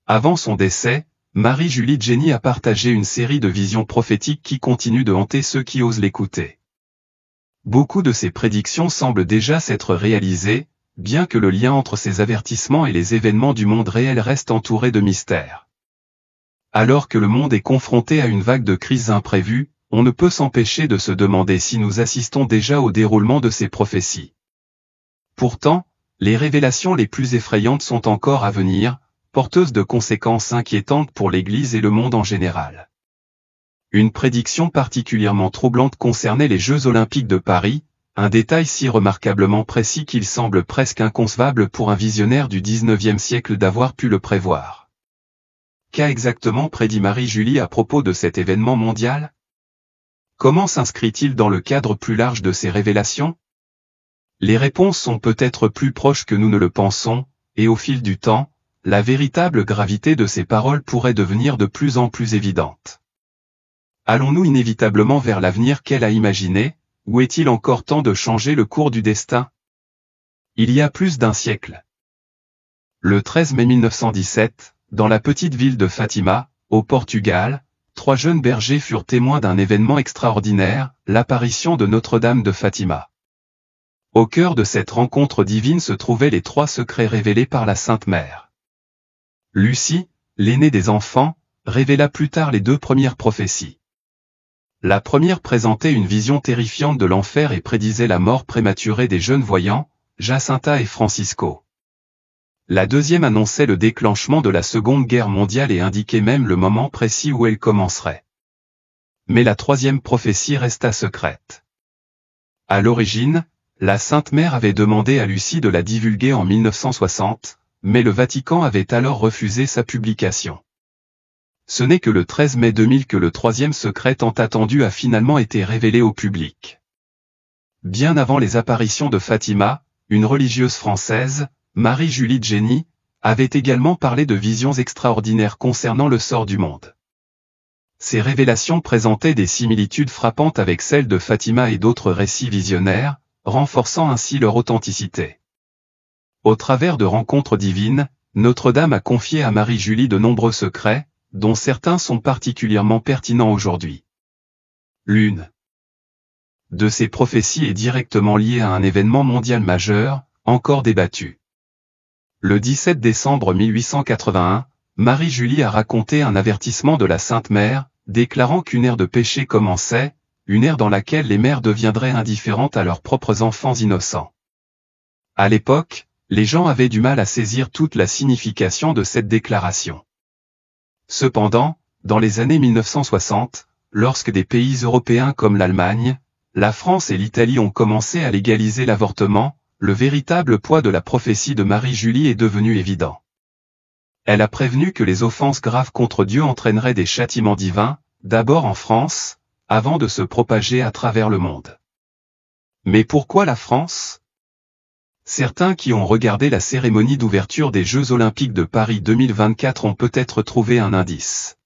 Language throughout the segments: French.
Avant son décès, Marie-Julie Jenny a partagé une série de visions prophétiques qui continuent de hanter ceux qui osent l'écouter. Beaucoup de ses prédictions semblent déjà s'être réalisées, bien que le lien entre ces avertissements et les événements du monde réel reste entouré de mystères. Alors que le monde est confronté à une vague de crises imprévues, on ne peut s'empêcher de se demander si nous assistons déjà au déroulement de ces prophéties. Pourtant, les révélations les plus effrayantes sont encore à venir, porteuses de conséquences inquiétantes pour l'Église et le monde en général. Une prédiction particulièrement troublante concernait les Jeux Olympiques de Paris, un détail si remarquablement précis qu'il semble presque inconcevable pour un visionnaire du XIXe siècle d'avoir pu le prévoir. Qu'a exactement prédit Marie-Julie à propos de cet événement mondial? Comment s'inscrit-il dans le cadre plus large de ces révélations? Les réponses sont peut-être plus proches que nous ne le pensons, et au fil du temps, la véritable gravité de ces paroles pourrait devenir de plus en plus évidente. Allons-nous inévitablement vers l'avenir qu'elle a imaginé, ou est-il encore temps de changer le cours du destin? Il y a plus d'un siècle. Le 13 mai 1917, dans la petite ville de Fatima, au Portugal, 3 jeunes bergers furent témoins d'un événement extraordinaire, l'apparition de Notre-Dame de Fatima. Au cœur de cette rencontre divine se trouvaient les 3 secrets révélés par la Sainte Mère. Lucie, l'aînée des enfants, révéla plus tard les 2 premières prophéties. La première présentait une vision terrifiante de l'enfer et prédisait la mort prématurée des jeunes voyants, Jacinta et Francisco. La deuxième annonçait le déclenchement de la Seconde Guerre mondiale et indiquait même le moment précis où elle commencerait. Mais la troisième prophétie resta secrète. À l'origine, la Sainte Mère avait demandé à Lucie de la divulguer en 1960, mais le Vatican avait alors refusé sa publication. Ce n'est que le 13 mai 2000 que le troisième secret tant attendu a finalement été révélé au public. Bien avant les apparitions de Fatima, une religieuse française, Marie-Julie Jenny, avait également parlé de visions extraordinaires concernant le sort du monde. Ces révélations présentaient des similitudes frappantes avec celles de Fatima et d'autres récits visionnaires, renforçant ainsi leur authenticité. Au travers de rencontres divines, Notre-Dame a confié à Marie-Julie de nombreux secrets, dont certains sont particulièrement pertinents aujourd'hui. L'une de ces prophéties est directement liée à un événement mondial majeur, encore débattu. Le 17 décembre 1881, Marie-Julie a raconté un avertissement de la Sainte Mère, déclarant qu'une ère de péché commençait, une ère dans laquelle les mères deviendraient indifférentes à leurs propres enfants innocents. À l'époque, les gens avaient du mal à saisir toute la signification de cette déclaration. Cependant, dans les années 1960, lorsque des pays européens comme l'Allemagne, la France et l'Italie ont commencé à légaliser l'avortement, le véritable poids de la prophétie de Marie-Julie est devenu évident. Elle a prévenu que les offenses graves contre Dieu entraîneraient des châtiments divins, d'abord en France, avant de se propager à travers le monde. Mais pourquoi la France? Certains qui ont regardé la cérémonie d'ouverture des Jeux Olympiques de Paris 2024 ont peut-être trouvé un indice.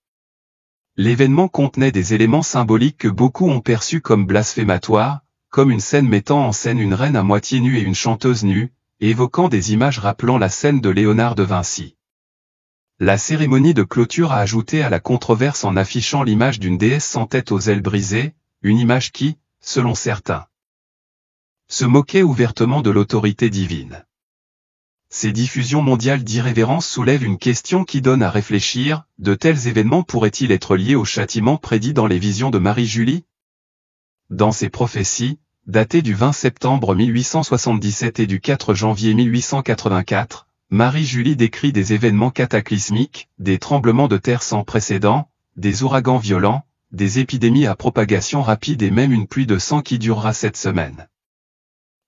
L'événement contenait des éléments symboliques que beaucoup ont perçus comme blasphématoires, comme une scène mettant en scène une reine à moitié nue et une chanteuse nue, évoquant des images rappelant la scène de Léonard de Vinci. La cérémonie de clôture a ajouté à la controverse en affichant l'image d'une déesse sans tête aux ailes brisées, une image qui, selon certains, se moquait ouvertement de l'autorité divine. Ces diffusions mondiales d'irrévérence soulèvent une question qui donne à réfléchir, de tels événements pourraient-ils être liés au châtiment prédit dans les visions de Marie-Julie? Dans ces prophéties, datées du 20 septembre 1877 et du 4 janvier 1884, Marie-Julie décrit des événements cataclysmiques, des tremblements de terre sans précédent, des ouragans violents, des épidémies à propagation rapide et même une pluie de sang qui durera 7 semaines.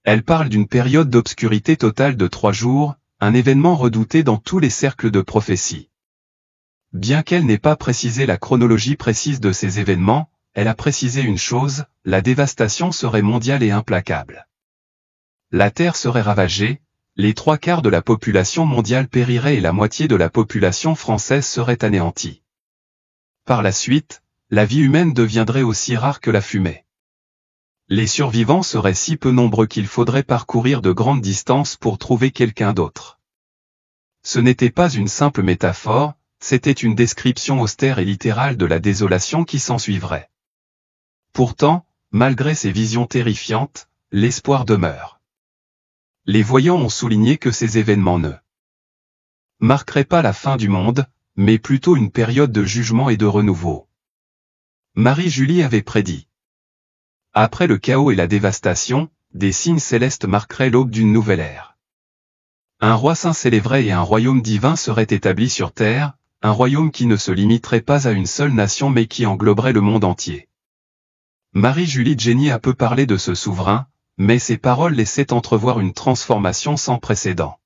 Elle parle d'une période d'obscurité totale de 3 jours, un événement redouté dans tous les cercles de prophétie. Bien qu'elle n'ait pas précisé la chronologie précise de ces événements, elle a précisé une chose, la dévastation serait mondiale et implacable. La Terre serait ravagée, les 3/4 de la population mondiale périrait et la moitié de la population française serait anéantie. Par la suite, la vie humaine deviendrait aussi rare que la fumée. Les survivants seraient si peu nombreux qu'il faudrait parcourir de grandes distances pour trouver quelqu'un d'autre. Ce n'était pas une simple métaphore, c'était une description austère et littérale de la désolation qui s'ensuivrait. Pourtant, malgré ces visions terrifiantes, l'espoir demeure. Les voyants ont souligné que ces événements ne marqueraient pas la fin du monde, mais plutôt une période de jugement et de renouveau. Marie-Julie avait prédit. Après le chaos et la dévastation, des signes célestes marqueraient l'aube d'une nouvelle ère. Un roi saint s'élèverait et un royaume divin serait établi sur terre, un royaume qui ne se limiterait pas à une seule nation mais qui engloberait le monde entier. Marie-Julie Jenny a peu parlé de ce souverain, mais ses paroles laissaient entrevoir une transformation sans précédent.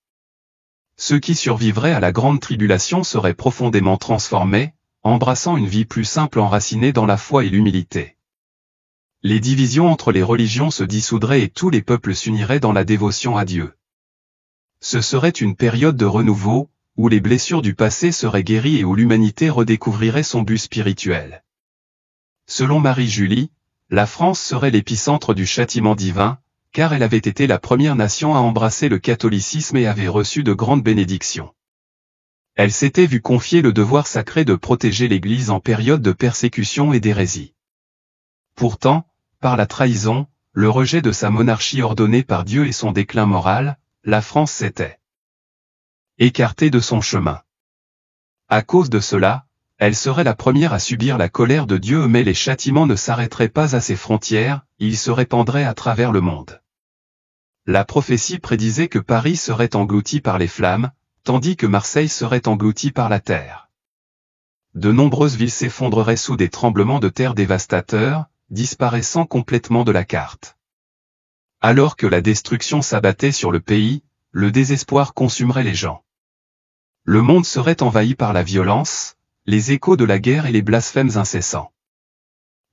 Ceux qui survivraient à la grande tribulation seraient profondément transformés, embrassant une vie plus simple enracinée dans la foi et l'humilité. Les divisions entre les religions se dissoudraient et tous les peuples s'uniraient dans la dévotion à Dieu. Ce serait une période de renouveau, où les blessures du passé seraient guéries et où l'humanité redécouvrirait son but spirituel. Selon Marie-Julie, la France serait l'épicentre du châtiment divin, car elle avait été la première nation à embrasser le catholicisme et avait reçu de grandes bénédictions. Elle s'était vue confier le devoir sacré de protéger l'Église en période de persécution et d'hérésie. Pourtant, par la trahison, le rejet de sa monarchie ordonnée par Dieu et son déclin moral, la France s'était écartée de son chemin. À cause de cela, elle serait la première à subir la colère de Dieu, mais les châtiments ne s'arrêteraient pas à ses frontières, ils se répandraient à travers le monde. La prophétie prédisait que Paris serait englouti par les flammes, tandis que Marseille serait englouti par la terre. De nombreuses villes s'effondreraient sous des tremblements de terre dévastateurs, disparaissant complètement de la carte. Alors que la destruction s'abattait sur le pays, le désespoir consumerait les gens. Le monde serait envahi par la violence, les échos de la guerre et les blasphèmes incessants.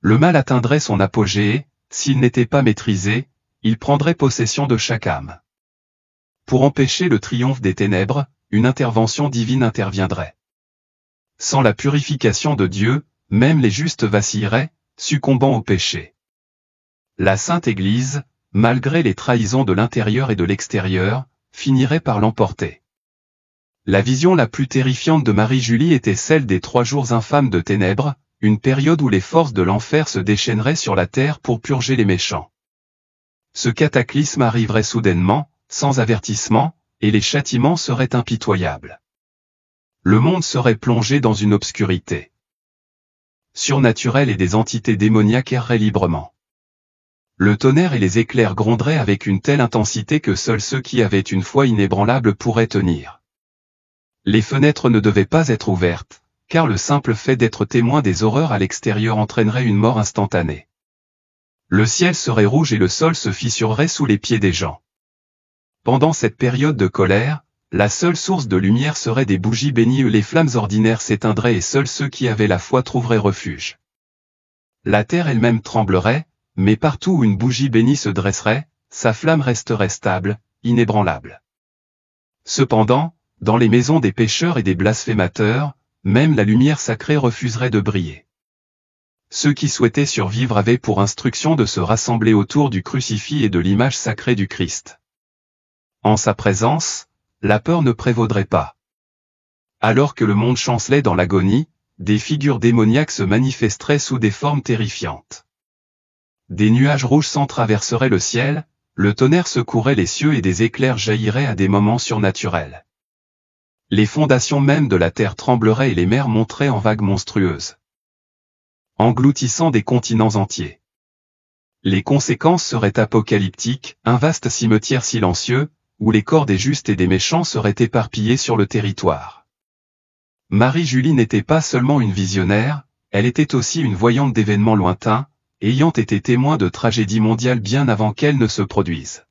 Le mal atteindrait son apogée, s'il n'était pas maîtrisé, il prendrait possession de chaque âme. Pour empêcher le triomphe des ténèbres, une intervention divine interviendrait. Sans la purification de Dieu, même les justes vacilleraient, succombant au péché. La Sainte Église, malgré les trahisons de l'intérieur et de l'extérieur, finirait par l'emporter. La vision la plus terrifiante de Marie-Julie était celle des 3 jours infâmes de ténèbres, une période où les forces de l'enfer se déchaîneraient sur la terre pour purger les méchants. Ce cataclysme arriverait soudainement, sans avertissement, et les châtiments seraient impitoyables. Le monde serait plongé dans une obscurité surnaturelle et des entités démoniaques erreraient librement. Le tonnerre et les éclairs gronderaient avec une telle intensité que seuls ceux qui avaient une foi inébranlable pourraient tenir. Les fenêtres ne devaient pas être ouvertes, car le simple fait d'être témoin des horreurs à l'extérieur entraînerait une mort instantanée. Le ciel serait rouge et le sol se fissurerait sous les pieds des gens. Pendant cette période de colère, la seule source de lumière serait des bougies bénies, les flammes ordinaires s'éteindraient et seuls ceux qui avaient la foi trouveraient refuge. La terre elle-même tremblerait, mais partout où une bougie bénie se dresserait, sa flamme resterait stable, inébranlable. Cependant, dans les maisons des pécheurs et des blasphémateurs, même la lumière sacrée refuserait de briller. Ceux qui souhaitaient survivre avaient pour instruction de se rassembler autour du crucifix et de l'image sacrée du Christ. En sa présence, la peur ne prévaudrait pas. Alors que le monde chancelait dans l'agonie, des figures démoniaques se manifesteraient sous des formes terrifiantes. Des nuages rouges s'entraverseraient le ciel, le tonnerre secouerait les cieux et des éclairs jailliraient à des moments surnaturels. Les fondations mêmes de la terre trembleraient et les mers monteraient en vagues monstrueuses, engloutissant des continents entiers. Les conséquences seraient apocalyptiques, un vaste cimetière silencieux, où les corps des justes et des méchants seraient éparpillés sur le territoire. Marie-Julie n'était pas seulement une visionnaire, elle était aussi une voyante d'événements lointains, ayant été témoin de tragédies mondiales bien avant qu'elles ne se produisent.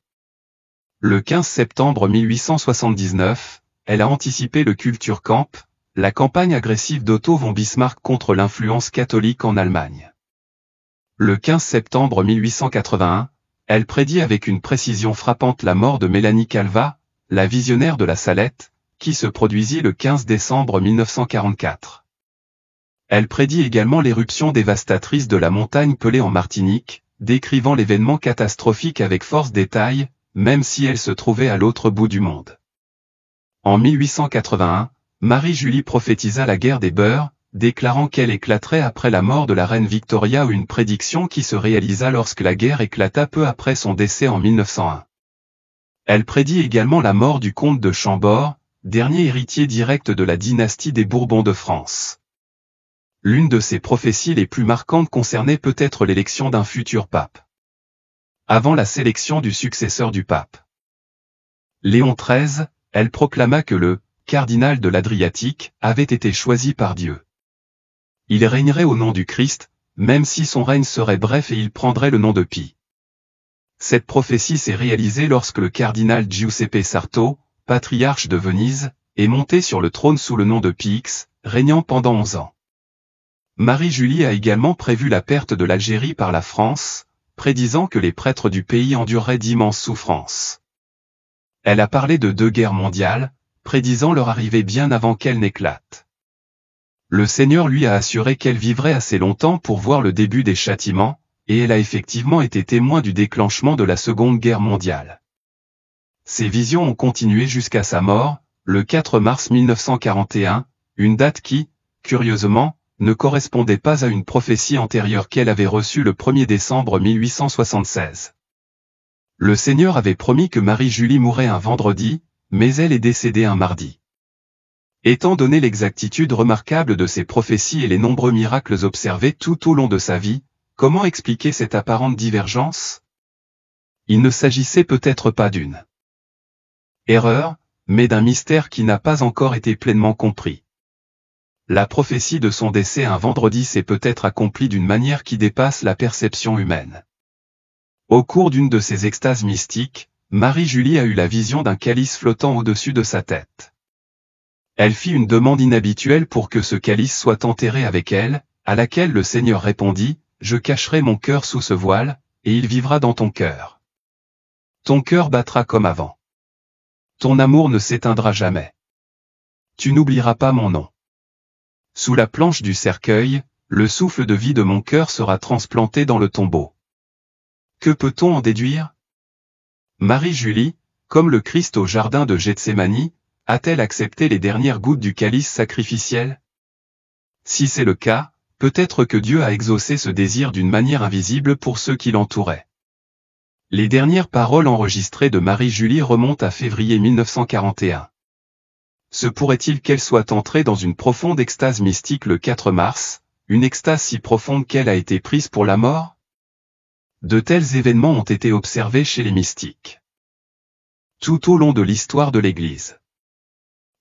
Le 15 septembre 1879, elle a anticipé le Kulturkampf, la campagne agressive d'Otto von Bismarck contre l'influence catholique en Allemagne. Le 15 septembre 1881, elle prédit avec une précision frappante la mort de Mélanie Calvat, la visionnaire de la Salette, qui se produisit le 15 décembre 1944. Elle prédit également l'éruption dévastatrice de la montagne Pelée en Martinique, décrivant l'événement catastrophique avec force détail, même si elle se trouvait à l'autre bout du monde. En 1881, Marie-Julie prophétisa la guerre des beurs, déclarant qu'elle éclaterait après la mort de la reine Victoria, une prédiction qui se réalisa lorsque la guerre éclata peu après son décès en 1901. Elle prédit également la mort du comte de Chambord, dernier héritier direct de la dynastie des Bourbons de France. L'une de ses prophéties les plus marquantes concernait peut-être l'élection d'un futur pape. Avant la sélection du successeur du pape, Léon XIII, elle proclama que le cardinal de l'Adriatique avait été choisi par Dieu. Il régnerait au nom du Christ, même si son règne serait bref, et il prendrait le nom de Pie. Cette prophétie s'est réalisée lorsque le cardinal Giuseppe Sarto, patriarche de Venise, est monté sur le trône sous le nom de Pie X, régnant pendant 11 ans. Marie-Julie a également prévu la perte de l'Algérie par la France, prédisant que les prêtres du pays endureraient d'immenses souffrances. Elle a parlé de 2 guerres mondiales, prédisant leur arrivée bien avant qu'elle n'éclate. Le Seigneur lui a assuré qu'elle vivrait assez longtemps pour voir le début des châtiments, et elle a effectivement été témoin du déclenchement de la Seconde Guerre mondiale. Ces visions ont continué jusqu'à sa mort, le 4 mars 1941, une date qui, curieusement, ne correspondait pas à une prophétie antérieure qu'elle avait reçue le 1er décembre 1876. Le Seigneur avait promis que Marie-Julie mourrait un vendredi, mais elle est décédée un mardi. Étant donné l'exactitude remarquable de ses prophéties et les nombreux miracles observés tout au long de sa vie, comment expliquer cette apparente divergence? Il ne s'agissait peut-être pas d'une erreur, mais d'un mystère qui n'a pas encore été pleinement compris. La prophétie de son décès un vendredi s'est peut-être accomplie d'une manière qui dépasse la perception humaine. Au cours d'une de ses extases mystiques, Marie-Julie a eu la vision d'un calice flottant au-dessus de sa tête. Elle fit une demande inhabituelle pour que ce calice soit enterré avec elle, à laquelle le Seigneur répondit, « Je cacherai mon cœur sous ce voile, et il vivra dans ton cœur. Ton cœur battra comme avant. Ton amour ne s'éteindra jamais. Tu n'oublieras pas mon nom. Sous la planche du cercueil, le souffle de vie de mon cœur sera transplanté dans le tombeau. » Que peut-on en déduire? Marie-Julie, comme le Christ au jardin de Gethsémani, a-t-elle accepté les dernières gouttes du calice sacrificiel? Si c'est le cas, peut-être que Dieu a exaucé ce désir d'une manière invisible pour ceux qui l'entouraient. Les dernières paroles enregistrées de Marie-Julie remontent à février 1941. Se pourrait-il qu'elle soit entrée dans une profonde extase mystique le 4 mars, une extase si profonde qu'elle a été prise pour la mort? De tels événements ont été observés chez les mystiques tout au long de l'histoire de l'Église.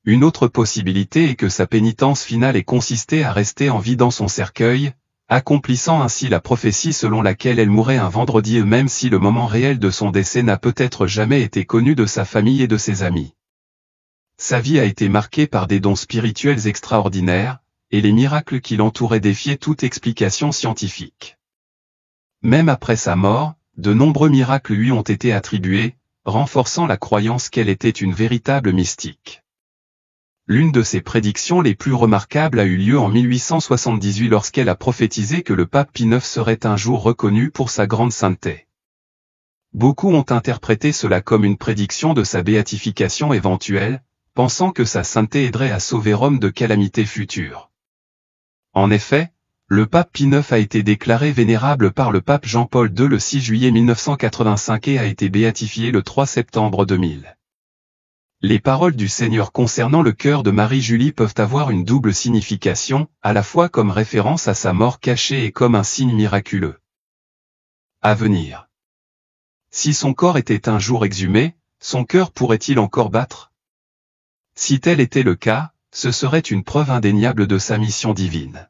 Une autre possibilité est que sa pénitence finale ait consisté à rester en vie dans son cercueil, accomplissant ainsi la prophétie selon laquelle elle mourrait un vendredi, même si le moment réel de son décès n'a peut-être jamais été connu de sa famille et de ses amis. Sa vie a été marquée par des dons spirituels extraordinaires, et les miracles qui l'entouraient défiaient toute explication scientifique. Même après sa mort, de nombreux miracles lui ont été attribués, renforçant la croyance qu'elle était une véritable mystique. L'une de ses prédictions les plus remarquables a eu lieu en 1878 lorsqu'elle a prophétisé que le pape Pie IX serait un jour reconnu pour sa grande sainteté. Beaucoup ont interprété cela comme une prédiction de sa béatification éventuelle, pensant que sa sainteté aiderait à sauver Rome de calamités futures. En effet, le pape Pie IX a été déclaré vénérable par le pape Jean-Paul II le 6 juillet 1985 et a été béatifié le 3 septembre 2000. Les paroles du Seigneur concernant le cœur de Marie-Julie peuvent avoir une double signification, à la fois comme référence à sa mort cachée et comme un signe miraculeux. À venir. Si son corps était un jour exhumé, son cœur pourrait-il encore battre? Si tel était le cas, ce serait une preuve indéniable de sa mission divine.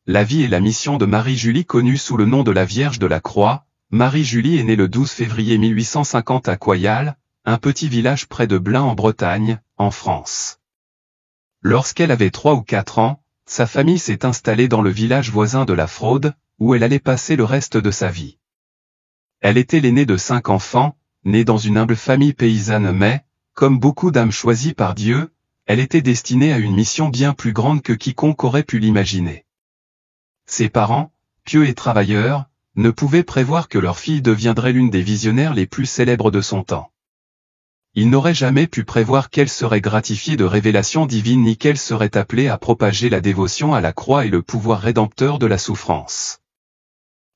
La vie et la mission de Marie-Julie connue sous le nom de la Vierge de la Croix. Marie-Julie est née le 12 février 1850 à Coyal, un petit village près de Blain en Bretagne, en France. Lorsqu'elle avait 3 ou 4 ans, sa famille s'est installée dans le village voisin de La Fraude, où elle allait passer le reste de sa vie. Elle était l'aînée de 5 enfants, née dans une humble famille paysanne mais, comme beaucoup d'âmes choisies par Dieu, elle était destinée à une mission bien plus grande que quiconque aurait pu l'imaginer. Ses parents, pieux et travailleurs, ne pouvaient prévoir que leur fille deviendrait l'une des visionnaires les plus célèbres de son temps. il n'aurait jamais pu prévoir qu'elle serait gratifiée de révélations divines ni qu'elle serait appelée à propager la dévotion à la croix et le pouvoir rédempteur de la souffrance.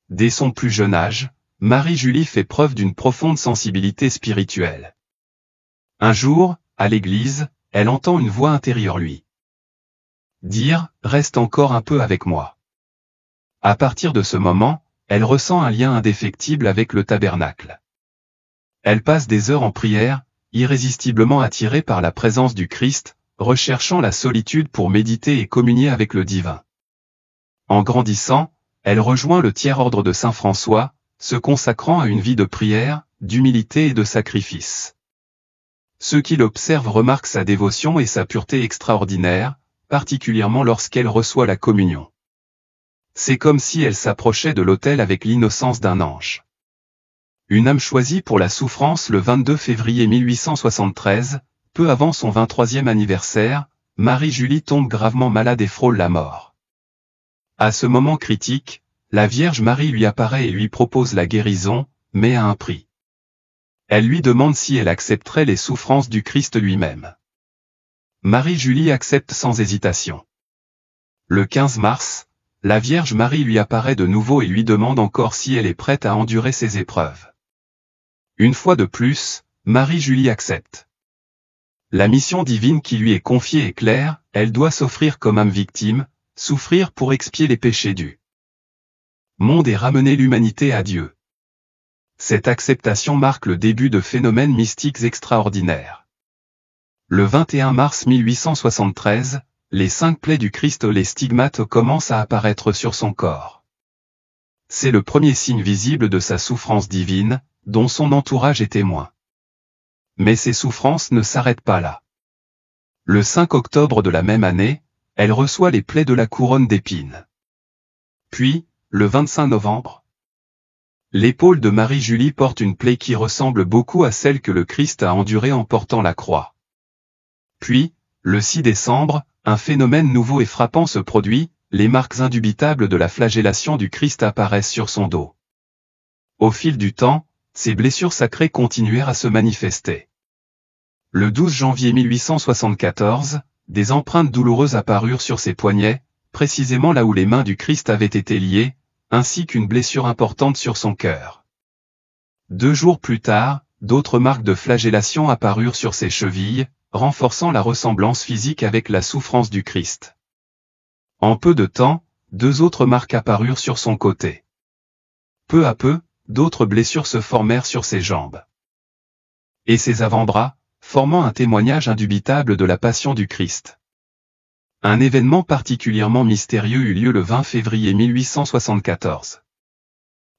Dès son plus jeune âge, Marie-Julie fait preuve d'une profonde sensibilité spirituelle. Un jour, à l'église, elle entend une voix intérieure lui dire « Reste encore un peu avec moi ». À partir de ce moment, elle ressent un lien indéfectible avec le tabernacle. Elle passe des heures en prière, irrésistiblement attirée par la présence du Christ, recherchant la solitude pour méditer et communier avec le divin. En grandissant, elle rejoint le tiers-ordre de Saint François, se consacrant à une vie de prière, d'humilité et de sacrifice. Ceux qui l'observent remarquent sa dévotion et sa pureté extraordinaire, particulièrement lorsqu'elle reçoit la communion. C'est comme si elle s'approchait de l'autel avec l'innocence d'un ange. Une âme choisie pour la souffrance le 22 février 1873, peu avant son 23e anniversaire, Marie-Julie tombe gravement malade et frôle la mort. À ce moment critique, la Vierge Marie lui apparaît et lui propose la guérison, mais à un prix. Elle lui demande si elle accepterait les souffrances du Christ lui-même. Marie-Julie accepte sans hésitation. Le 15 mars, la Vierge Marie lui apparaît de nouveau et lui demande encore si elle est prête à endurer ces épreuves. Une fois de plus, Marie-Julie accepte. La mission divine qui lui est confiée est claire, elle doit s'offrir comme âme victime, souffrir pour expier les péchés du monde et ramener l'humanité à Dieu. Cette acceptation marque le début de phénomènes mystiques extraordinaires. Le 21 mars 1873, les 5 plaies du Christ, les stigmates commencent à apparaître sur son corps. C'est le premier signe visible de sa souffrance divine, dont son entourage est témoin. Mais ses souffrances ne s'arrêtent pas là. Le 5 octobre de la même année, elle reçoit les plaies de la couronne d'épines. Puis, le 25 novembre, l'épaule de Marie-Julie porte une plaie qui ressemble beaucoup à celle que le Christ a endurée en portant la croix. Puis, le 6 décembre, un phénomène nouveau et frappant se produit, les marques indubitables de la flagellation du Christ apparaissent sur son dos. Au fil du temps, ces blessures sacrées continuèrent à se manifester. Le 12 janvier 1874, des empreintes douloureuses apparurent sur ses poignets, précisément là où les mains du Christ avaient été liées, ainsi qu'une blessure importante sur son cœur. 2 jours plus tard, d'autres marques de flagellation apparurent sur ses chevilles, renforçant la ressemblance physique avec la souffrance du Christ. En peu de temps, 2 autres marques apparurent sur son côté. Peu à peu, d'autres blessures se formèrent sur ses jambes et ses avant-bras, formant un témoignage indubitable de la passion du Christ. Un événement particulièrement mystérieux eut lieu le 20 février 1874.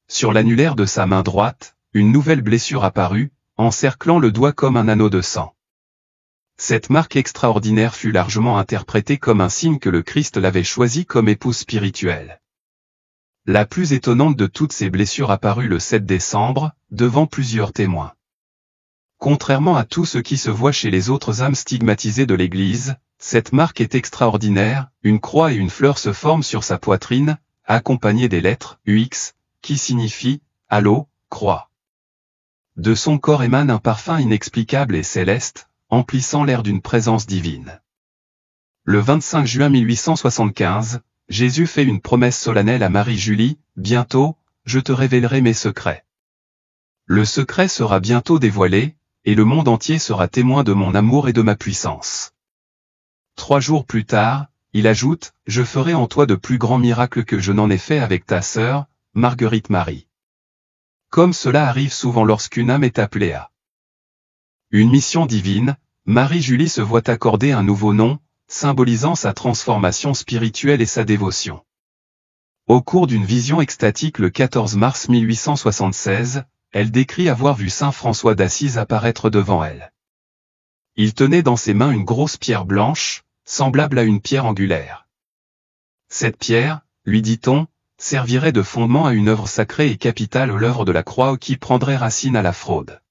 Sur l'annulaire de sa main droite, une nouvelle blessure apparut, encerclant le doigt comme un anneau de sang. Cette marque extraordinaire fut largement interprétée comme un signe que le Christ l'avait choisi comme épouse spirituelle. La plus étonnante de toutes ces blessures apparut le 7 décembre, devant plusieurs témoins. Contrairement à tout ce qui se voit chez les autres âmes stigmatisées de l'Église, cette marque est extraordinaire, une croix et une fleur se forment sur sa poitrine, accompagnées des lettres UX, qui signifient « Allô, croix ». De son corps émane un parfum inexplicable et céleste, emplissant l'air d'une présence divine. Le 25 juin 1875, Jésus fait une promesse solennelle à Marie-Julie, « Bientôt, je te révélerai mes secrets. Le secret sera bientôt dévoilé, et le monde entier sera témoin de mon amour et de ma puissance. » 3 jours plus tard, il ajoute, « Je ferai en toi de plus grands miracles que je n'en ai fait avec ta sœur, Marguerite Marie. » Comme cela arrive souvent lorsqu'une âme est appelée à une mission divine, Marie-Julie se voit accorder un nouveau nom, symbolisant sa transformation spirituelle et sa dévotion. Au cours d'une vision extatique le 14 mars 1876, elle décrit avoir vu Saint François d'Assise apparaître devant elle. Il tenait dans ses mains une grosse pierre blanche, semblable à une pierre angulaire. Cette pierre, lui dit-on, servirait de fondement à une œuvre sacrée et capitale, l'œuvre de la croix qui prendrait racine à la fraude.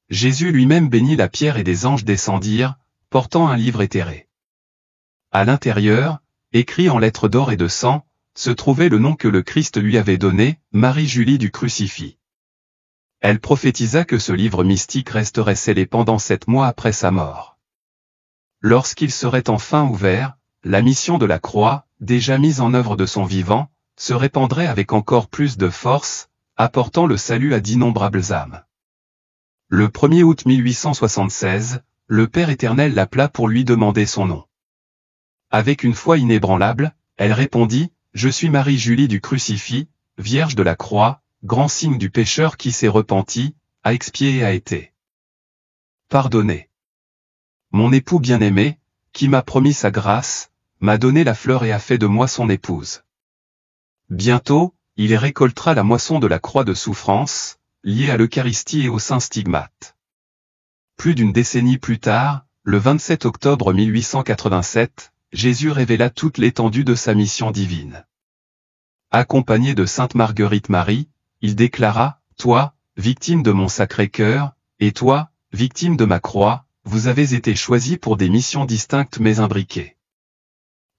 Jésus lui-même bénit la pierre et des anges descendirent, portant un livre éthéré. À l'intérieur, écrit en lettres d'or et de sang, se trouvait le nom que le Christ lui avait donné, Marie-Julie du Crucifix. Elle prophétisa que ce livre mystique resterait scellé pendant 7 mois après sa mort. Lorsqu'il serait enfin ouvert, la mission de la croix, déjà mise en œuvre de son vivant, se répandrait avec encore plus de force, apportant le salut à d'innombrables âmes. Le 1er août 1876, le Père éternel l'appela pour lui demander son nom. Avec une foi inébranlable, elle répondit, « Je suis Marie-Julie du Crucifix, Vierge de la Croix, grand signe du pécheur qui s'est repenti, a expié et a été pardonné. Mon époux bien-aimé, qui m'a promis sa grâce, m'a donné la fleur et a fait de moi son épouse. Bientôt, il récoltera la moisson de la croix de souffrance, liée à l'Eucharistie et au Saint Stigmate. » Plus d'une décennie plus tard, le 27 octobre 1887, Jésus révéla toute l'étendue de sa mission divine. Accompagné de Sainte Marguerite Marie, il déclara, « Toi, victime de mon Sacré-Cœur, et toi, victime de ma croix, vous avez été choisis pour des missions distinctes mais imbriquées.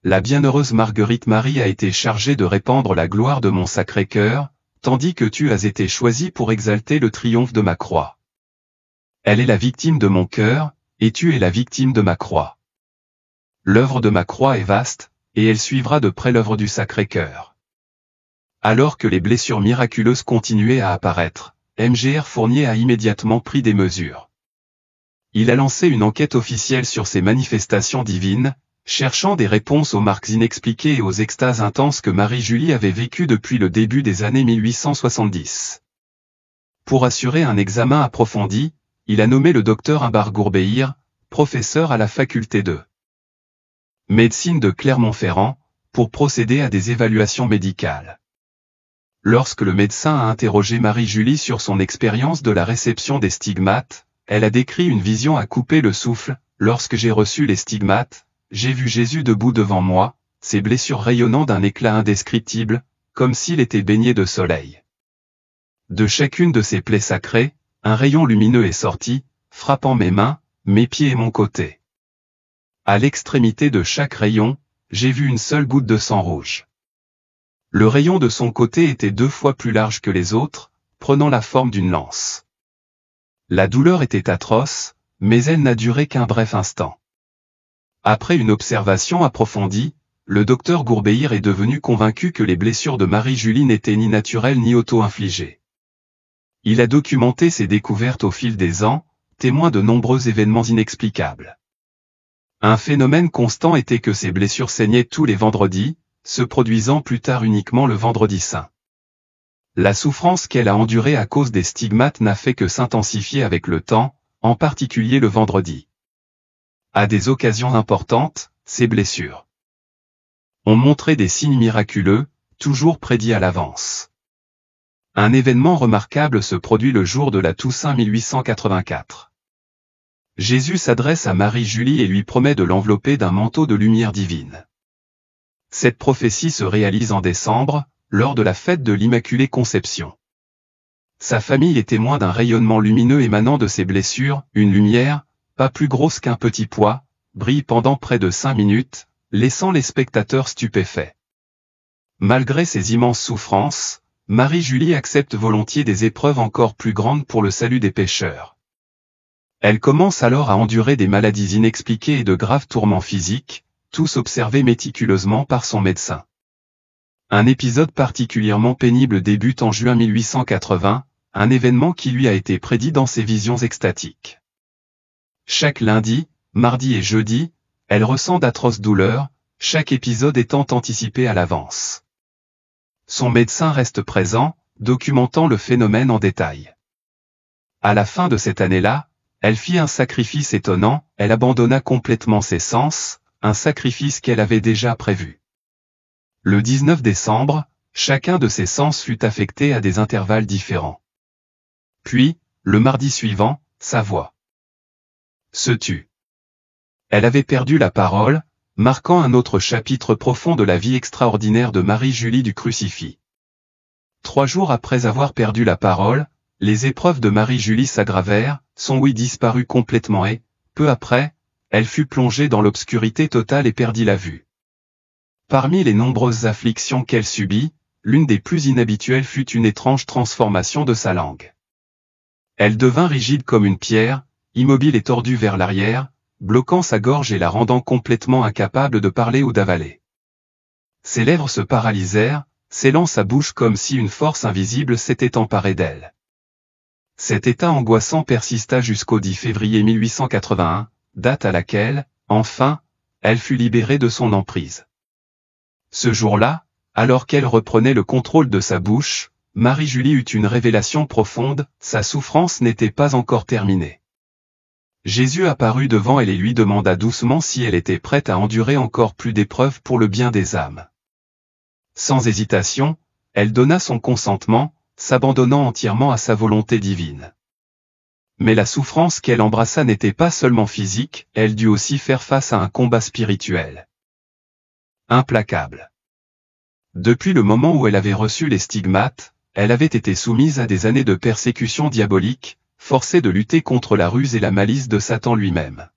La bienheureuse Marguerite Marie a été chargée de répandre la gloire de mon Sacré-Cœur, tandis que tu as été choisi pour exalter le triomphe de ma croix. Elle est la victime de mon cœur, et tu es la victime de ma croix. L'œuvre de ma croix est vaste, et elle suivra de près l'œuvre du Sacré-Cœur. » Alors que les blessures miraculeuses continuaient à apparaître, Mgr Fournier a immédiatement pris des mesures. Il a lancé une enquête officielle sur ces manifestations divines, cherchant des réponses aux marques inexpliquées et aux extases intenses que Marie-Julie avait vécues depuis le début des années 1870. Pour assurer un examen approfondi, il a nommé le docteur Imbar Gourbeyir, professeur à la faculté de médecine de Clermont-Ferrand, pour procéder à des évaluations médicales. Lorsque le médecin a interrogé Marie-Julie sur son expérience de la réception des stigmates, elle a décrit une vision à couper le souffle. « Lorsque j'ai reçu les stigmates, j'ai vu Jésus debout devant moi, ses blessures rayonnant d'un éclat indescriptible, comme s'il était baigné de soleil. De chacune de ses plaies sacrées, un rayon lumineux est sorti, frappant mes mains, mes pieds et mon côté. À l'extrémité de chaque rayon, j'ai vu une seule goutte de sang rouge. Le rayon de son côté était 2 fois plus large que les autres, prenant la forme d'une lance. La douleur était atroce, mais elle n'a duré qu'un bref instant. Après une observation approfondie, le docteur Gourbeyir est devenu convaincu que les blessures de Marie-Julie n'étaient ni naturelles ni auto-infligées. Il a documenté ses découvertes au fil des ans, témoin de nombreux événements inexplicables. Un phénomène constant était que ces blessures saignaient tous les vendredis, se produisant plus tard uniquement le vendredi saint. La souffrance qu'elle a endurée à cause des stigmates n'a fait que s'intensifier avec le temps, en particulier le vendredi. À des occasions importantes, ces blessures ont montré des signes miraculeux, toujours prédits à l'avance. Un événement remarquable se produit le jour de la Toussaint 1884. Jésus s'adresse à Marie-Julie et lui promet de l'envelopper d'un manteau de lumière divine. Cette prophétie se réalise en décembre, lors de la fête de l'Immaculée Conception. Sa famille est témoin d'un rayonnement lumineux émanant de ses blessures, une lumière, pas plus grosse qu'un petit pois, brille pendant près de 5 minutes, laissant les spectateurs stupéfaits. Malgré ses immenses souffrances, Marie-Julie accepte volontiers des épreuves encore plus grandes pour le salut des pécheurs. Elle commence alors à endurer des maladies inexpliquées et de graves tourments physiques, tous observés méticuleusement par son médecin. Un épisode particulièrement pénible débute en juin 1880, un événement qui lui a été prédit dans ses visions extatiques. Chaque lundi, mardi et jeudi, elle ressent d'atroces douleurs, chaque épisode étant anticipé à l'avance. Son médecin reste présent, documentant le phénomène en détail. À la fin de cette année-là, elle fit un sacrifice étonnant, elle abandonna complètement ses sens, un sacrifice qu'elle avait déjà prévu. Le 19 décembre, chacun de ses sens fut affecté à des intervalles différents. Puis, le mardi suivant, sa voix se tut. Elle avait perdu la parole, marquant un autre chapitre profond de la vie extraordinaire de Marie-Julie du Crucifix. 3 jours après avoir perdu la parole, les épreuves de Marie-Julie s'aggravèrent, son ouïe disparut complètement et, peu après, elle fut plongée dans l'obscurité totale et perdit la vue. Parmi les nombreuses afflictions qu'elle subit, l'une des plus inhabituelles fut une étrange transformation de sa langue. Elle devint rigide comme une pierre, immobile et tordue vers l'arrière, bloquant sa gorge et la rendant complètement incapable de parler ou d'avaler. Ses lèvres se paralysèrent, scellant sa bouche comme si une force invisible s'était emparée d'elle. Cet état angoissant persista jusqu'au 10 février 1881, date à laquelle, enfin, elle fut libérée de son emprise. Ce jour-là, alors qu'elle reprenait le contrôle de sa bouche, Marie-Julie eut une révélation profonde, sa souffrance n'était pas encore terminée. Jésus apparut devant elle et lui demanda doucement si elle était prête à endurer encore plus d'épreuves pour le bien des âmes. Sans hésitation, elle donna son consentement, s'abandonnant entièrement à sa volonté divine. Mais la souffrance qu'elle embrassa n'était pas seulement physique, elle dut aussi faire face à un combat spirituel. Implacable. Depuis le moment où elle avait reçu les stigmates, elle avait été soumise à des années de persécution diabolique, forcée de lutter contre la ruse et la malice de Satan lui-même.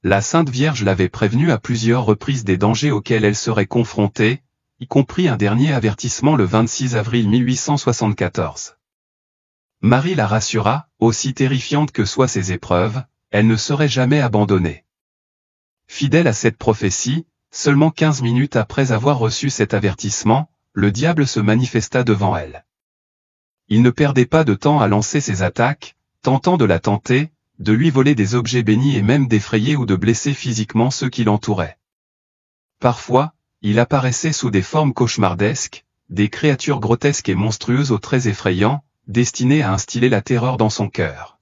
La Sainte Vierge l'avait prévenue à plusieurs reprises des dangers auxquels elle serait confrontée, y compris un dernier avertissement le 26 avril 1874. Marie la rassura, aussi terrifiantes que soient ces épreuves, elle ne serait jamais abandonnée. Fidèle à cette prophétie, seulement 15 minutes après avoir reçu cet avertissement, le diable se manifesta devant elle. Il ne perdait pas de temps à lancer ses attaques, tentant de la tenter, de lui voler des objets bénis et même d'effrayer ou de blesser physiquement ceux qui l'entouraient. Parfois, il apparaissait sous des formes cauchemardesques, des créatures grotesques et monstrueuses aux traits effrayants, destinées à instiller la terreur dans son cœur.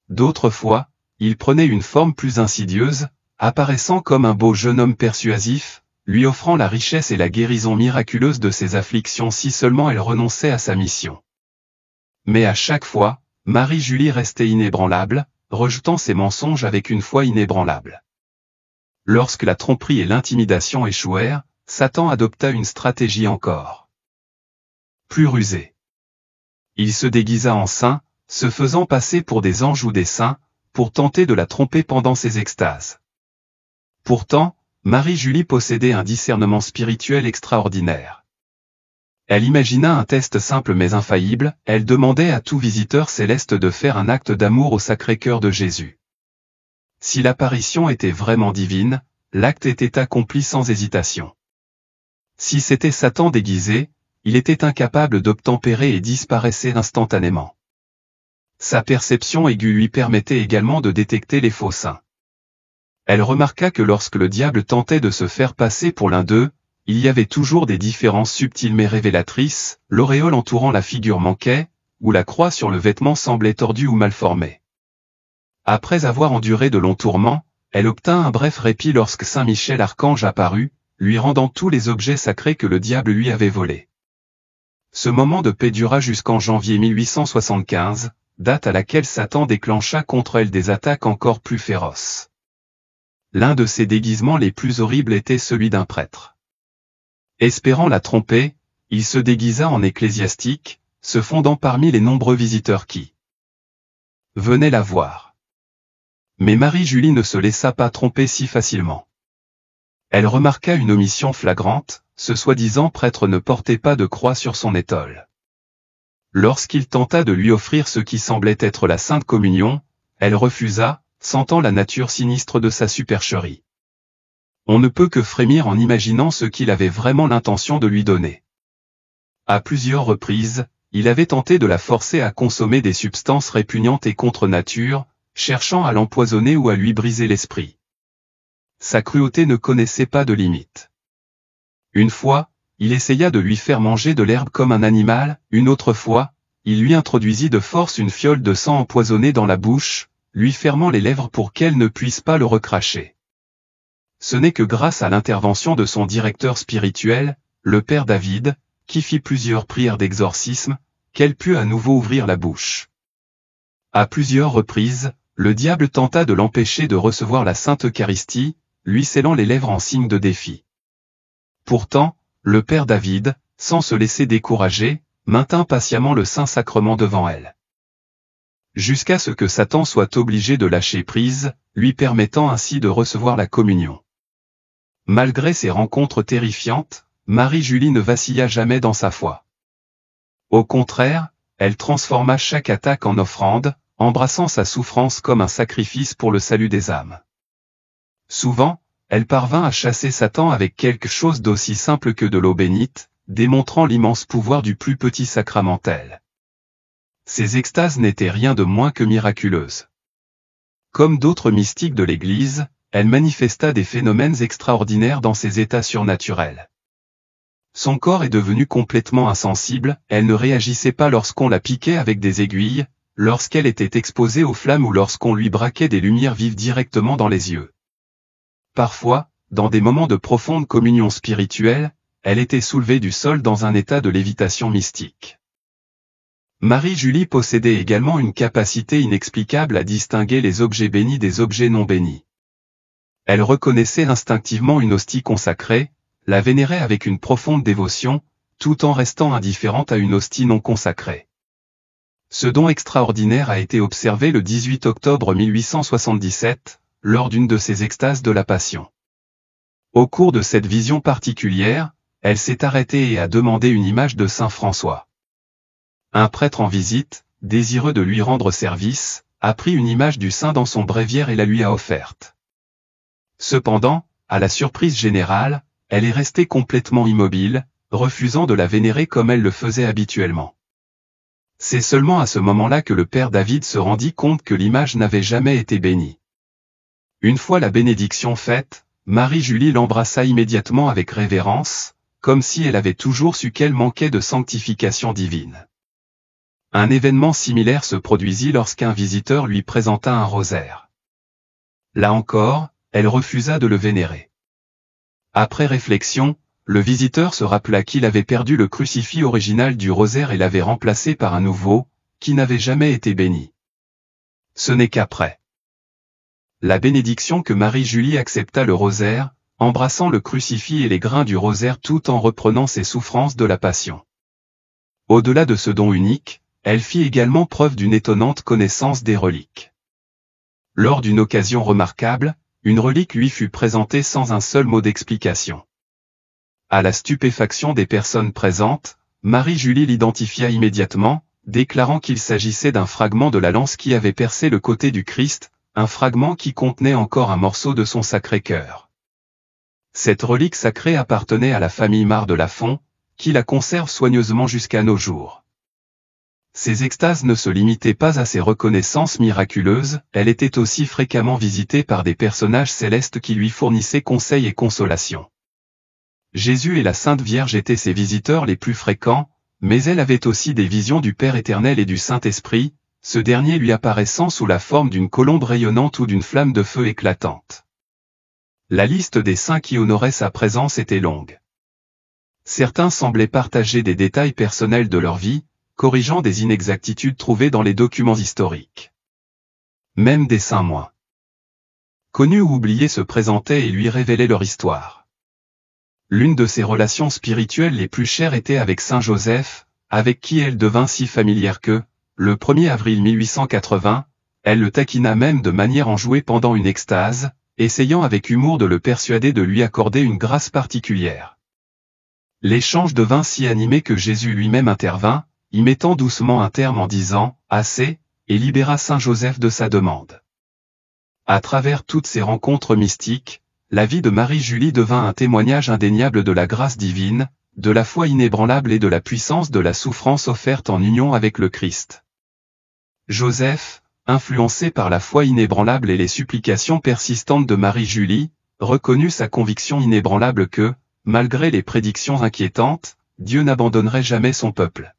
D'autres fois, il prenait une forme plus insidieuse, apparaissant comme un beau jeune homme persuasif, lui offrant la richesse et la guérison miraculeuse de ses afflictions si seulement elle renonçait à sa mission. Mais à chaque fois, Marie-Julie restait inébranlable, rejetant ses mensonges avec une foi inébranlable. Lorsque la tromperie et l'intimidation échouèrent, Satan adopta une stratégie encore plus rusée. Il se déguisa en saint, se faisant passer pour des anges ou des saints, pour tenter de la tromper pendant ses extases. Pourtant, Marie-Julie possédait un discernement spirituel extraordinaire. Elle imagina un test simple mais infaillible, elle demandait à tout visiteur céleste de faire un acte d'amour au Sacré-Cœur de Jésus. Si l'apparition était vraiment divine, l'acte était accompli sans hésitation. Si c'était Satan déguisé, il était incapable d'obtempérer et disparaissait instantanément. Sa perception aiguë lui permettait également de détecter les faux saints. Elle remarqua que lorsque le diable tentait de se faire passer pour l'un d'eux, il y avait toujours des différences subtiles mais révélatrices, l'auréole entourant la figure manquait, ou la croix sur le vêtement semblait tordue ou mal formée. Après avoir enduré de longs tourments, elle obtint un bref répit lorsque Saint Michel Archange apparut, lui rendant tous les objets sacrés que le diable lui avait volés. Ce moment de paix dura jusqu'en janvier 1875, date à laquelle Satan déclencha contre elle des attaques encore plus féroces. L'un de ses déguisements les plus horribles était celui d'un prêtre. Espérant la tromper, il se déguisa en ecclésiastique, se fondant parmi les nombreux visiteurs qui venaient la voir. Mais Marie-Julie ne se laissa pas tromper si facilement. Elle remarqua une omission flagrante, ce soi-disant prêtre ne portait pas de croix sur son étole. Lorsqu'il tenta de lui offrir ce qui semblait être la Sainte Communion, elle refusa, sentant la nature sinistre de sa supercherie. On ne peut que frémir en imaginant ce qu'il avait vraiment l'intention de lui donner. À plusieurs reprises, il avait tenté de la forcer à consommer des substances répugnantes et contre nature, cherchant à l'empoisonner ou à lui briser l'esprit. Sa cruauté ne connaissait pas de limite. Une fois, il essaya de lui faire manger de l'herbe comme un animal, une autre fois, il lui introduisit de force une fiole de sang empoisonné dans la bouche, lui fermant les lèvres pour qu'elle ne puisse pas le recracher. Ce n'est que grâce à l'intervention de son directeur spirituel, le père David, qui fit plusieurs prières d'exorcisme, qu'elle put à nouveau ouvrir la bouche. À plusieurs reprises, le diable tenta de l'empêcher de recevoir la Sainte Eucharistie, lui scellant les lèvres en signe de défi. Pourtant, le père David, sans se laisser décourager, maintint patiemment le Saint-Sacrement devant elle. Jusqu'à ce que Satan soit obligé de lâcher prise, lui permettant ainsi de recevoir la communion. Malgré ces rencontres terrifiantes, Marie-Julie ne vacilla jamais dans sa foi. Au contraire, elle transforma chaque attaque en offrande, embrassant sa souffrance comme un sacrifice pour le salut des âmes. Souvent, elle parvint à chasser Satan avec quelque chose d'aussi simple que de l'eau bénite, démontrant l'immense pouvoir du plus petit sacramentel. Ces extases n'étaient rien de moins que miraculeuses. Comme d'autres mystiques de l'Église, elle manifesta des phénomènes extraordinaires dans ses états surnaturels. Son corps est devenu complètement insensible, elle ne réagissait pas lorsqu'on la piquait avec des aiguilles, lorsqu'elle était exposée aux flammes ou lorsqu'on lui braquait des lumières vives directement dans les yeux. Parfois, dans des moments de profonde communion spirituelle, elle était soulevée du sol dans un état de lévitation mystique. Marie-Julie possédait également une capacité inexplicable à distinguer les objets bénis des objets non bénis. Elle reconnaissait instinctivement une hostie consacrée, la vénérait avec une profonde dévotion, tout en restant indifférente à une hostie non consacrée. Ce don extraordinaire a été observé le 18 octobre 1877, lors d'une de ses extases de la Passion. Au cours de cette vision particulière, elle s'est arrêtée et a demandé une image de saint François. Un prêtre en visite, désireux de lui rendre service, a pris une image du saint dans son bréviaire et la lui a offerte. Cependant, à la surprise générale, elle est restée complètement immobile, refusant de la vénérer comme elle le faisait habituellement. C'est seulement à ce moment-là que le père David se rendit compte que l'image n'avait jamais été bénie. Une fois la bénédiction faite, Marie-Julie l'embrassa immédiatement avec révérence, comme si elle avait toujours su qu'elle manquait de sanctification divine. Un événement similaire se produisit lorsqu'un visiteur lui présenta un rosaire. Là encore, elle refusa de le vénérer. Après réflexion, le visiteur se rappela qu'il avait perdu le crucifix original du rosaire et l'avait remplacé par un nouveau, qui n'avait jamais été béni. Ce n'est qu'après la bénédiction que Marie-Julie accepta le rosaire, embrassant le crucifix et les grains du rosaire tout en reprenant ses souffrances de la Passion. Au-delà de ce don unique, elle fit également preuve d'une étonnante connaissance des reliques. Lors d'une occasion remarquable, une relique lui fut présentée sans un seul mot d'explication. À la stupéfaction des personnes présentes, Marie-Julie l'identifia immédiatement, déclarant qu'il s'agissait d'un fragment de la lance qui avait percé le côté du Christ, un fragment qui contenait encore un morceau de son Sacré-Cœur. Cette relique sacrée appartenait à la famille Mar de Lafont, qui la conserve soigneusement jusqu'à nos jours. Ces extases ne se limitaient pas à ces reconnaissances miraculeuses, elle était aussi fréquemment visitée par des personnages célestes qui lui fournissaient conseils et consolations. Jésus et la Sainte Vierge étaient ses visiteurs les plus fréquents, mais elle avait aussi des visions du Père éternel et du Saint-Esprit, ce dernier lui apparaissant sous la forme d'une colombe rayonnante ou d'une flamme de feu éclatante. La liste des saints qui honoraient sa présence était longue. Certains semblaient partager des détails personnels de leur vie, corrigeant des inexactitudes trouvées dans les documents historiques. Même des saints moins connus ou oubliés se présentaient et lui révélaient leur histoire. L'une de ses relations spirituelles les plus chères était avec Saint Joseph, avec qui elle devint si familière que, le 1er avril 1880, elle le taquina même de manière enjouée pendant une extase, essayant avec humour de le persuader de lui accorder une grâce particulière. L'échange devint si animé que Jésus lui-même intervint, y mettant doucement un terme en disant « Assez », et libéra Saint Joseph de sa demande. À travers toutes ces rencontres mystiques, la vie de Marie-Julie devint un témoignage indéniable de la grâce divine, de la foi inébranlable et de la puissance de la souffrance offerte en union avec le Christ. Joseph, influencé par la foi inébranlable et les supplications persistantes de Marie-Julie, reconnut sa conviction inébranlable que, malgré les prédictions inquiétantes, Dieu n'abandonnerait jamais son peuple.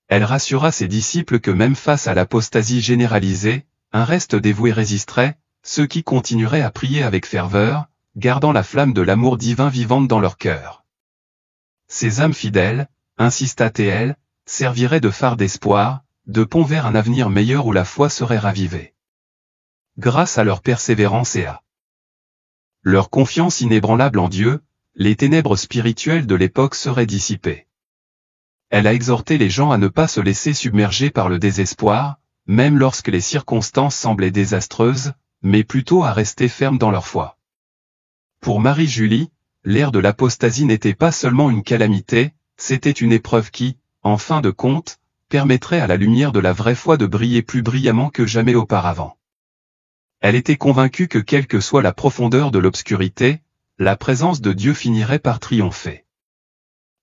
Elle rassura ses disciples que même face à l'apostasie généralisée, un reste dévoué résisterait, ceux qui continueraient à prier avec ferveur, gardant la flamme de l'amour divin vivante dans leur cœur. Ces âmes fidèles, insista-t-elle, serviraient de phare d'espoir, de pont vers un avenir meilleur où la foi serait ravivée. Grâce à leur persévérance et à leur confiance inébranlable en Dieu, les ténèbres spirituelles de l'époque seraient dissipées. Elle a exhorté les gens à ne pas se laisser submerger par le désespoir, même lorsque les circonstances semblaient désastreuses, mais plutôt à rester fermes dans leur foi. Pour Marie-Julie, l'ère de l'apostasie n'était pas seulement une calamité, c'était une épreuve qui, en fin de compte, permettrait à la lumière de la vraie foi de briller plus brillamment que jamais auparavant. Elle était convaincue que quelle que soit la profondeur de l'obscurité, la présence de Dieu finirait par triompher.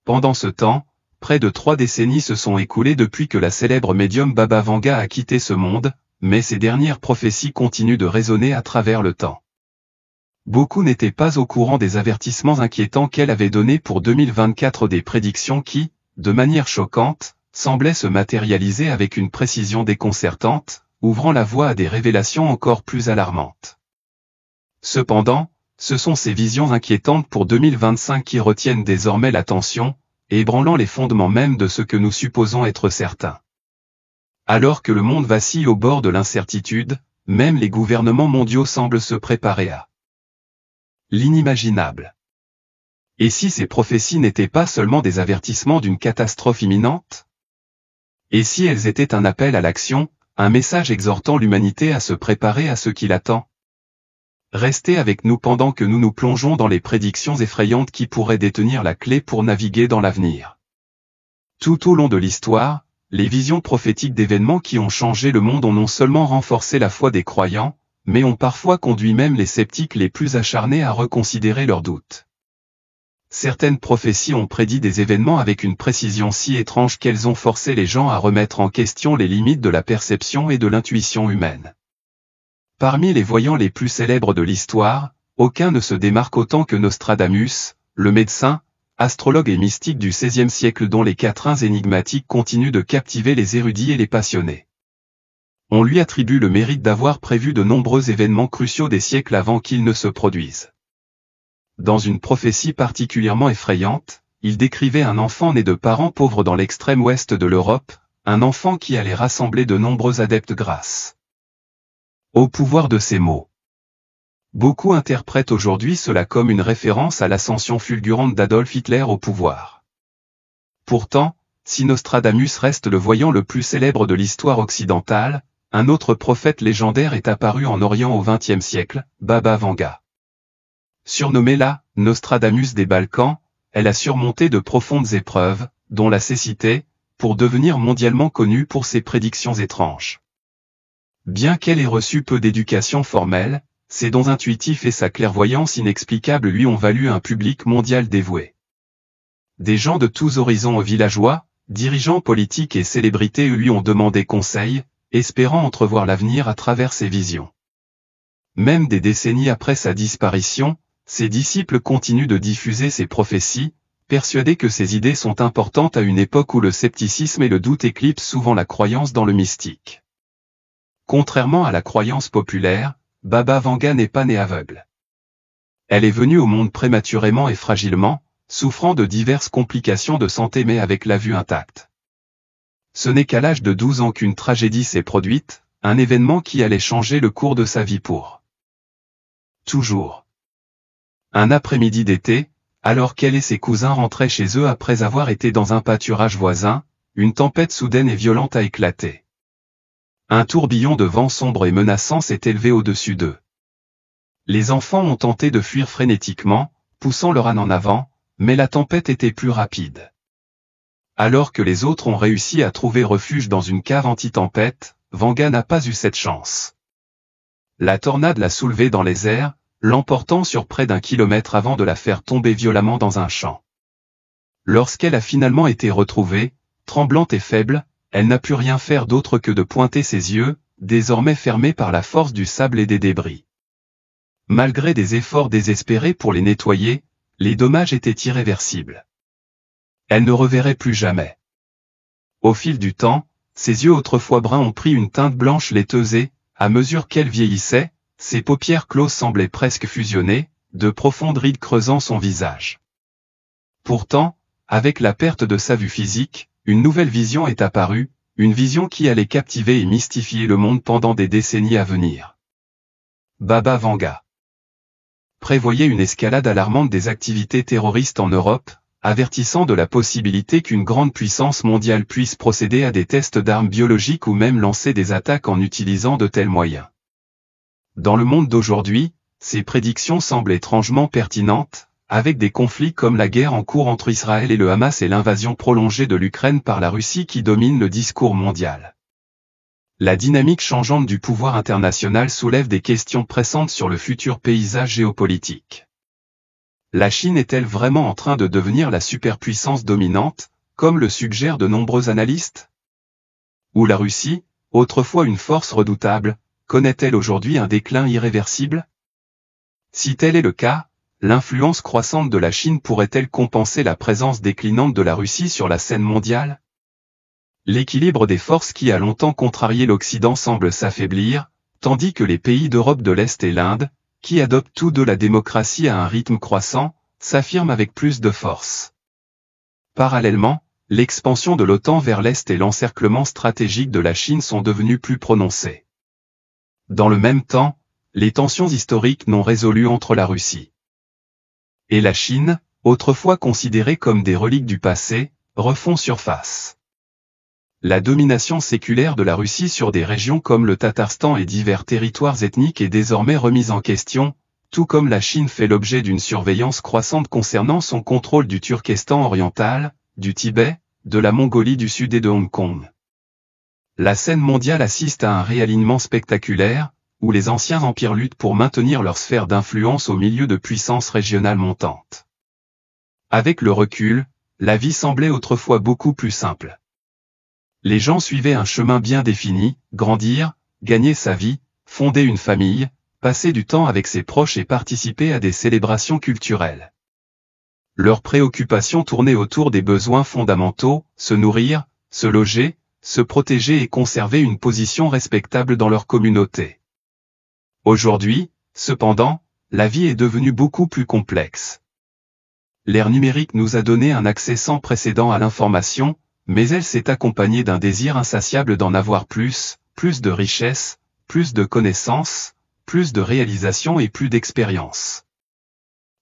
Pendant ce temps, près de 3 décennies se sont écoulées depuis que la célèbre médium Baba Vanga a quitté ce monde, mais ses dernières prophéties continuent de résonner à travers le temps. Beaucoup n'étaient pas au courant des avertissements inquiétants qu'elle avait donnés pour 2024, des prédictions qui, de manière choquante, semblaient se matérialiser avec une précision déconcertante, ouvrant la voie à des révélations encore plus alarmantes. Cependant, ce sont ces visions inquiétantes pour 2025 qui retiennent désormais l'attention, ébranlant les fondements même de ce que nous supposons être certain. Alors que le monde vacille au bord de l'incertitude, même les gouvernements mondiaux semblent se préparer à l'inimaginable. Et si ces prophéties n'étaient pas seulement des avertissements d'une catastrophe imminente? Et si elles étaient un appel à l'action, un message exhortant l'humanité à se préparer à ce qui l'attend? Restez avec nous pendant que nous nous plongeons dans les prédictions effrayantes qui pourraient détenir la clé pour naviguer dans l'avenir. Tout au long de l'histoire, les visions prophétiques d'événements qui ont changé le monde ont non seulement renforcé la foi des croyants, mais ont parfois conduit même les sceptiques les plus acharnés à reconsidérer leurs doutes. Certaines prophéties ont prédit des événements avec une précision si étrange qu'elles ont forcé les gens à remettre en question les limites de la perception et de l'intuition humaine. Parmi les voyants les plus célèbres de l'histoire, aucun ne se démarque autant que Nostradamus, le médecin, astrologue et mystique du XVIe siècle dont les quatrains énigmatiques continuent de captiver les érudits et les passionnés. On lui attribue le mérite d'avoir prévu de nombreux événements cruciaux des siècles avant qu'ils ne se produisent. Dans une prophétie particulièrement effrayante, il décrivait un enfant né de parents pauvres dans l'extrême ouest de l'Europe, un enfant qui allait rassembler de nombreux adeptes grâce au pouvoir de ces mots. Beaucoup interprètent aujourd'hui cela comme une référence à l'ascension fulgurante d'Adolf Hitler au pouvoir. Pourtant, si Nostradamus reste le voyant le plus célèbre de l'histoire occidentale, un autre prophète légendaire est apparu en Orient au XXe siècle, Baba Vanga. Surnommée la Nostradamus des Balkans, elle a surmonté de profondes épreuves, dont la cécité, pour devenir mondialement connue pour ses prédictions étranges. Bien qu'elle ait reçu peu d'éducation formelle, ses dons intuitifs et sa clairvoyance inexplicable lui ont valu un public mondial dévoué. Des gens de tous horizons aux villageois, dirigeants politiques et célébrités lui ont demandé conseil, espérant entrevoir l'avenir à travers ses visions. Même des décennies après sa disparition, ses disciples continuent de diffuser ses prophéties, persuadés que ces idées sont importantes à une époque où le scepticisme et le doute éclipsent souvent la croyance dans le mystique. Contrairement à la croyance populaire, Baba Vanga n'est pas née aveugle. Elle est venue au monde prématurément et fragilement, souffrant de diverses complications de santé mais avec la vue intacte. Ce n'est qu'à l'âge de 12 ans qu'une tragédie s'est produite, un événement qui allait changer le cours de sa vie pour toujours. Un après-midi d'été, alors qu'elle et ses cousins rentraient chez eux après avoir été dans un pâturage voisin, une tempête soudaine et violente a éclaté. Un tourbillon de vent sombre et menaçant s'est élevé au-dessus d'eux. Les enfants ont tenté de fuir frénétiquement, poussant leur âne en avant, mais la tempête était plus rapide. Alors que les autres ont réussi à trouver refuge dans une cave anti-tempête, Vanga n'a pas eu cette chance. La tornade l'a soulevée dans les airs, l'emportant sur près d'1 kilomètre avant de la faire tomber violemment dans un champ. Lorsqu'elle a finalement été retrouvée, tremblante et faible, elle n'a pu rien faire d'autre que de pointer ses yeux, désormais fermés par la force du sable et des débris. Malgré des efforts désespérés pour les nettoyer, les dommages étaient irréversibles. Elle ne reverrait plus jamais. Au fil du temps, ses yeux autrefois bruns ont pris une teinte blanche laiteuse et, à mesure qu'elle vieillissait, ses paupières closes semblaient presque fusionner, de profondes rides creusant son visage. Pourtant, avec la perte de sa vue physique, une nouvelle vision est apparue, une vision qui allait captiver et mystifier le monde pendant des décennies à venir. Baba Vanga prévoyait une escalade alarmante des activités terroristes en Europe, avertissant de la possibilité qu'une grande puissance mondiale puisse procéder à des tests d'armes biologiques ou même lancer des attaques en utilisant de tels moyens. Dans le monde d'aujourd'hui, ces prédictions semblent étrangement pertinentes, avec des conflits comme la guerre en cours entre Israël et le Hamas et l'invasion prolongée de l'Ukraine par la Russie qui domine le discours mondial. La dynamique changeante du pouvoir international soulève des questions pressantes sur le futur paysage géopolitique. La Chine est-elle vraiment en train de devenir la superpuissance dominante, comme le suggèrent de nombreux analystes? Ou la Russie, autrefois une force redoutable, connaît-elle aujourd'hui un déclin irréversible? Si tel est le cas, l'influence croissante de la Chine pourrait-elle compenser la présence déclinante de la Russie sur la scène mondiale? L'équilibre des forces qui a longtemps contrarié l'Occident semble s'affaiblir, tandis que les pays d'Europe de l'Est et l'Inde, qui adoptent tous deux la démocratie à un rythme croissant, s'affirment avec plus de force. Parallèlement, l'expansion de l'OTAN vers l'Est et l'encerclement stratégique de la Chine sont devenus plus prononcés. Dans le même temps, les tensions historiques non résolues entre la Russie et la Chine, autrefois considérées comme des reliques du passé, refont surface. La domination séculaire de la Russie sur des régions comme le Tatarstan et divers territoires ethniques est désormais remise en question, tout comme la Chine fait l'objet d'une surveillance croissante concernant son contrôle du Turkestan oriental, du Tibet, de la Mongolie du Sud et de Hong Kong. La scène mondiale assiste à un réalignement spectaculaire, où les anciens empires luttent pour maintenir leur sphère d'influence au milieu de puissances régionales montantes. Avec le recul, la vie semblait autrefois beaucoup plus simple. Les gens suivaient un chemin bien défini, grandir, gagner sa vie, fonder une famille, passer du temps avec ses proches et participer à des célébrations culturelles. Leurs préoccupations tournaient autour des besoins fondamentaux, se nourrir, se loger, se protéger et conserver une position respectable dans leur communauté. Aujourd'hui, cependant, la vie est devenue beaucoup plus complexe. L'ère numérique nous a donné un accès sans précédent à l'information, mais elle s'est accompagnée d'un désir insatiable d'en avoir plus de richesse, plus de connaissances, plus de réalisations et plus d'expérience.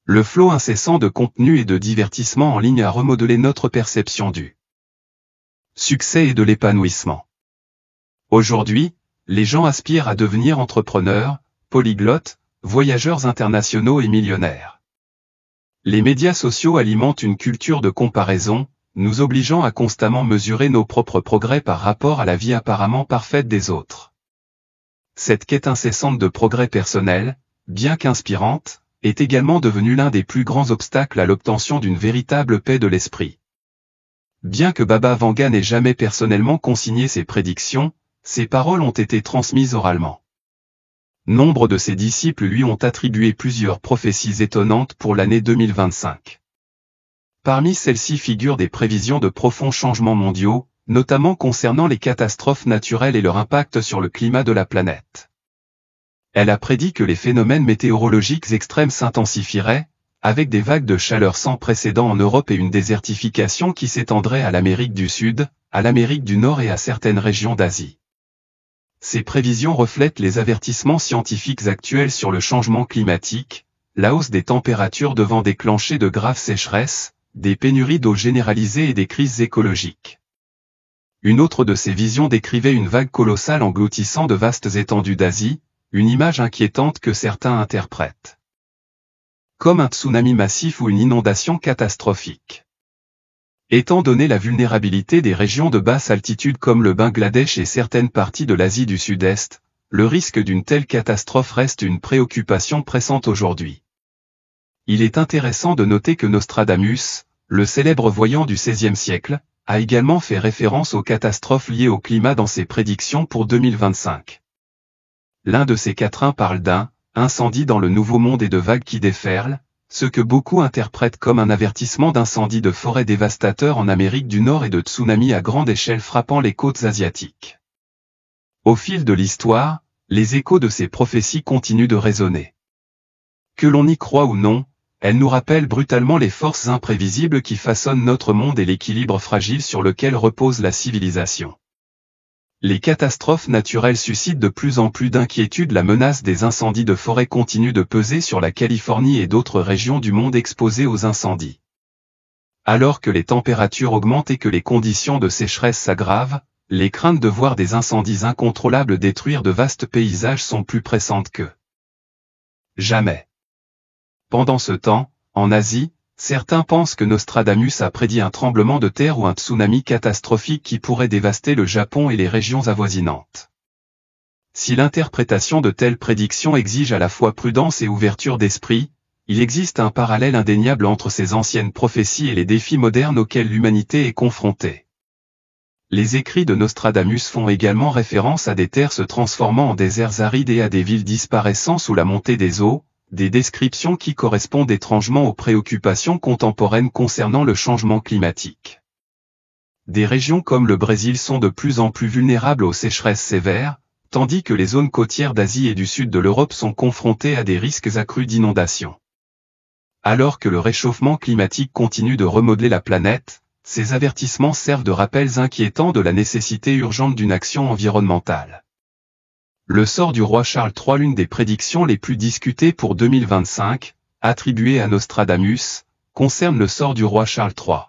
Le flot incessant de contenu et de divertissement en ligne a remodelé notre perception du succès et de l'épanouissement. Aujourd'hui, les gens aspirent à devenir entrepreneurs, polyglottes, voyageurs internationaux et millionnaires. Les médias sociaux alimentent une culture de comparaison, nous obligeant à constamment mesurer nos propres progrès par rapport à la vie apparemment parfaite des autres. Cette quête incessante de progrès personnel, bien qu'inspirante, est également devenue l'un des plus grands obstacles à l'obtention d'une véritable paix de l'esprit. Bien que Baba Vanga n'ait jamais personnellement consigné ses prédictions, ses paroles ont été transmises oralement. Nombre de ses disciples lui ont attribué plusieurs prophéties étonnantes pour l'année 2025. Parmi celles-ci figurent des prévisions de profonds changements mondiaux, notamment concernant les catastrophes naturelles et leur impact sur le climat de la planète. Elle a prédit que les phénomènes météorologiques extrêmes s'intensifieraient, avec des vagues de chaleur sans précédent en Europe et une désertification qui s'étendrait à l'Amérique du Sud, à l'Amérique du Nord et à certaines régions d'Asie. Ces prévisions reflètent les avertissements scientifiques actuels sur le changement climatique, la hausse des températures devant déclencher de graves sécheresses, des pénuries d'eau généralisées et des crises écologiques. Une autre de ces visions décrivait une vague colossale engloutissant de vastes étendues d'Asie, une image inquiétante que certains interprètent comme un tsunami massif ou une inondation catastrophique. Étant donné la vulnérabilité des régions de basse altitude comme le Bangladesh et certaines parties de l'Asie du Sud-Est, le risque d'une telle catastrophe reste une préoccupation pressante aujourd'hui. Il est intéressant de noter que Nostradamus, le célèbre voyant du XVIe siècle, a également fait référence aux catastrophes liées au climat dans ses prédictions pour 2025. L'un de ces quatrains parle d'un incendie dans le Nouveau Monde et de vagues qui déferlent, ce que beaucoup interprètent comme un avertissement d'incendie de forêt dévastateur en Amérique du Nord et de tsunamis à grande échelle frappant les côtes asiatiques. Au fil de l'histoire, les échos de ces prophéties continuent de résonner. Que l'on y croit ou non, elles nous rappellent brutalement les forces imprévisibles qui façonnent notre monde et l'équilibre fragile sur lequel repose la civilisation. Les catastrophes naturelles suscitent de plus en plus d'inquiétudes. La menace des incendies de forêt continue de peser sur la Californie et d'autres régions du monde exposées aux incendies. Alors que les températures augmentent et que les conditions de sécheresse s'aggravent, les craintes de voir des incendies incontrôlables détruire de vastes paysages sont plus pressantes que jamais. Pendant ce temps, en Asie, certains pensent que Nostradamus a prédit un tremblement de terre ou un tsunami catastrophique qui pourrait dévaster le Japon et les régions avoisinantes. Si l'interprétation de telles prédictions exige à la fois prudence et ouverture d'esprit, il existe un parallèle indéniable entre ces anciennes prophéties et les défis modernes auxquels l'humanité est confrontée. Les écrits de Nostradamus font également référence à des terres se transformant en déserts arides et à des villes disparaissant sous la montée des eaux, des descriptions qui correspondent étrangement aux préoccupations contemporaines concernant le changement climatique. Des régions comme le Brésil sont de plus en plus vulnérables aux sécheresses sévères, tandis que les zones côtières d'Asie et du sud de l'Europe sont confrontées à des risques accrus d'inondations. Alors que le réchauffement climatique continue de remodeler la planète, ces avertissements servent de rappels inquiétants de la nécessité urgente d'une action environnementale. Le sort du roi Charles III, l'une des prédictions les plus discutées pour 2025, attribuée à Nostradamus, concerne le sort du roi Charles III.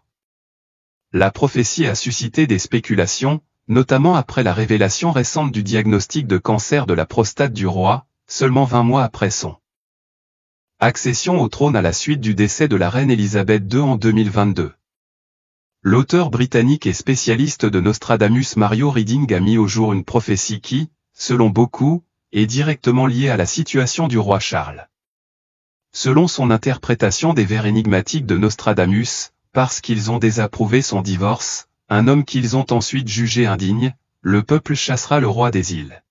La prophétie a suscité des spéculations, notamment après la révélation récente du diagnostic de cancer de la prostate du roi, seulement 20 mois après son accession au trône à la suite du décès de la reine Elisabeth II en 2022. L'auteur britannique et spécialiste de Nostradamus Mario Reading a mis au jour une prophétie qui, selon beaucoup, est directement liée à la situation du roi Charles. Selon son interprétation des vers énigmatiques de Nostradamus, parce qu'ils ont désapprouvé son divorce, un homme qu'ils ont ensuite jugé indigne, le peuple chassera le roi des îles.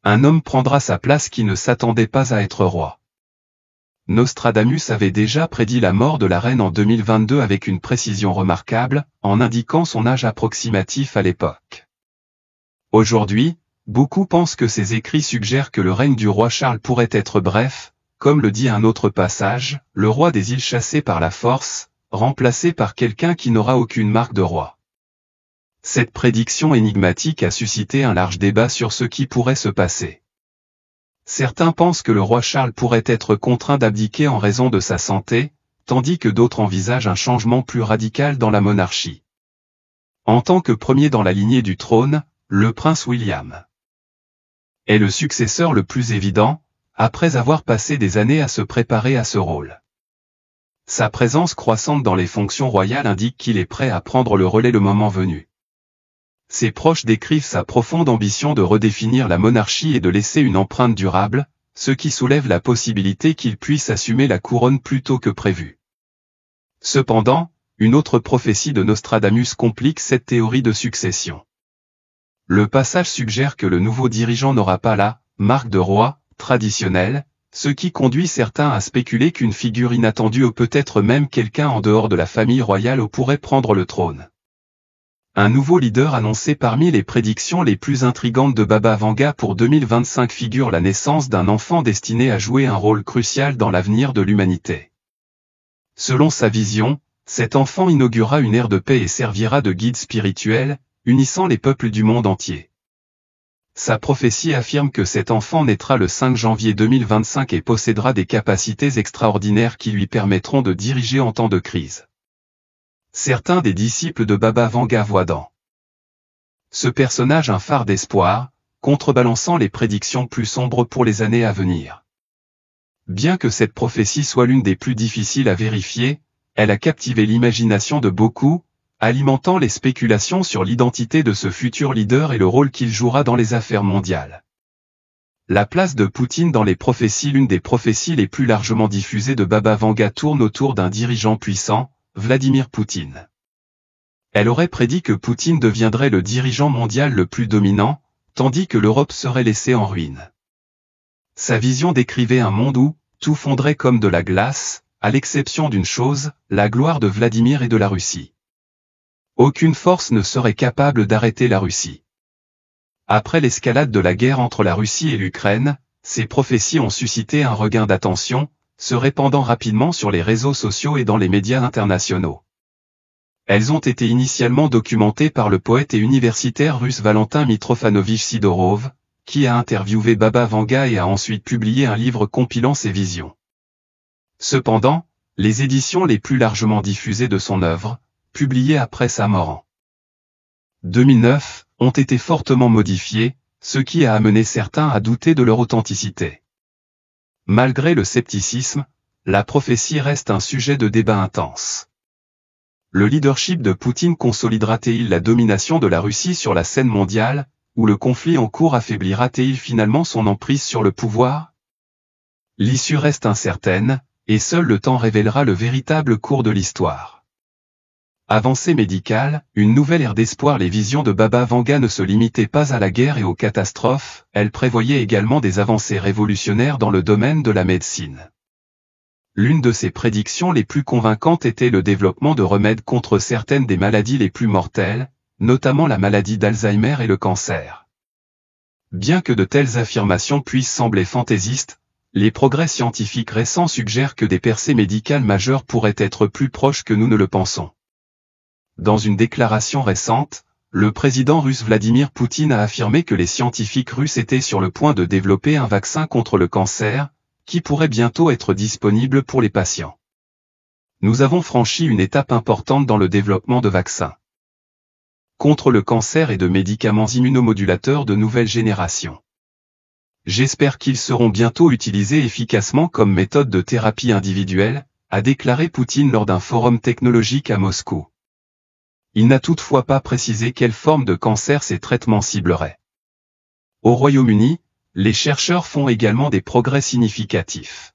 Un homme prendra sa place qui ne s'attendait pas à être roi. Nostradamus avait déjà prédit la mort de la reine en 2022 avec une précision remarquable, en indiquant son âge approximatif à l'époque. Aujourd'hui, beaucoup pensent que ces écrits suggèrent que le règne du roi Charles pourrait être bref, comme le dit un autre passage, le roi des îles chassé par la force, remplacé par quelqu'un qui n'aura aucune marque de roi. Cette prédiction énigmatique a suscité un large débat sur ce qui pourrait se passer. Certains pensent que le roi Charles pourrait être contraint d'abdiquer en raison de sa santé, tandis que d'autres envisagent un changement plus radical dans la monarchie. En tant que premier dans la lignée du trône, le prince William est le successeur le plus évident, après avoir passé des années à se préparer à ce rôle. Sa présence croissante dans les fonctions royales indique qu'il est prêt à prendre le relais le moment venu. Ses proches décrivent sa profonde ambition de redéfinir la monarchie et de laisser une empreinte durable, ce qui soulève la possibilité qu'il puisse assumer la couronne plus tôt que prévu. Cependant, une autre prophétie de Nostradamus complique cette théorie de succession. Le passage suggère que le nouveau dirigeant n'aura pas la marque de roi traditionnelle, ce qui conduit certains à spéculer qu'une figure inattendue ou peut-être même quelqu'un en dehors de la famille royale pourrait prendre le trône. Un nouveau leader annoncé parmi les prédictions les plus intrigantes de Baba Vanga pour 2025 figure la naissance d'un enfant destiné à jouer un rôle crucial dans l'avenir de l'humanité. Selon sa vision, cet enfant inaugurera une ère de paix et servira de guide spirituel, unissant les peuples du monde entier. Sa prophétie affirme que cet enfant naîtra le 5 janvier 2025 et possédera des capacités extraordinaires qui lui permettront de diriger en temps de crise. Certains des disciples de Baba Vanga voient dans ce personnage un phare d'espoir, contrebalançant les prédictions plus sombres pour les années à venir. Bien que cette prophétie soit l'une des plus difficiles à vérifier, elle a captivé l'imagination de beaucoup, alimentant les spéculations sur l'identité de ce futur leader et le rôle qu'il jouera dans les affaires mondiales. La place de Poutine dans les prophéties. L'une des prophéties les plus largement diffusées de Baba Vanga tourne autour d'un dirigeant puissant, Vladimir Poutine. Elle aurait prédit que Poutine deviendrait le dirigeant mondial le plus dominant, tandis que l'Europe serait laissée en ruine. Sa vision décrivait un monde où tout fondrait comme de la glace, à l'exception d'une chose, la gloire de Vladimir et de la Russie. Aucune force ne serait capable d'arrêter la Russie. Après l'escalade de la guerre entre la Russie et l'Ukraine, ces prophéties ont suscité un regain d'attention, se répandant rapidement sur les réseaux sociaux et dans les médias internationaux. Elles ont été initialement documentées par le poète et universitaire russe Valentin Mitrofanovich Sidorov, qui a interviewé Baba Vanga et a ensuite publié un livre compilant ses visions. Cependant, les éditions les plus largement diffusées de son œuvre, publiées après sa mort en 2009, ont été fortement modifiées, ce qui a amené certains à douter de leur authenticité. Malgré le scepticisme, la prophétie reste un sujet de débat intense. Le leadership de Poutine consolidera-t-il la domination de la Russie sur la scène mondiale, ou le conflit en cours affaiblira-t-il finalement son emprise sur le pouvoir? L'issue reste incertaine, et seul le temps révélera le véritable cours de l'histoire. Avancée médicale, une nouvelle ère d'espoir. Les visions de Baba Vanga ne se limitaient pas à la guerre et aux catastrophes, elles prévoyaient également des avancées révolutionnaires dans le domaine de la médecine. L'une de ses prédictions les plus convaincantes était le développement de remèdes contre certaines des maladies les plus mortelles, notamment la maladie d'Alzheimer et le cancer. Bien que de telles affirmations puissent sembler fantaisistes, les progrès scientifiques récents suggèrent que des percées médicales majeures pourraient être plus proches que nous ne le pensons. Dans une déclaration récente, le président russe Vladimir Poutine a affirmé que les scientifiques russes étaient sur le point de développer un vaccin contre le cancer, qui pourrait bientôt être disponible pour les patients. Nous avons franchi une étape importante dans le développement de vaccins contre le cancer et de médicaments immunomodulateurs de nouvelle génération. J'espère qu'ils seront bientôt utilisés efficacement comme méthode de thérapie individuelle, a déclaré Poutine lors d'un forum technologique à Moscou. Il n'a toutefois pas précisé quelle forme de cancer ces traitements cibleraient. Au Royaume-Uni, les chercheurs font également des progrès significatifs.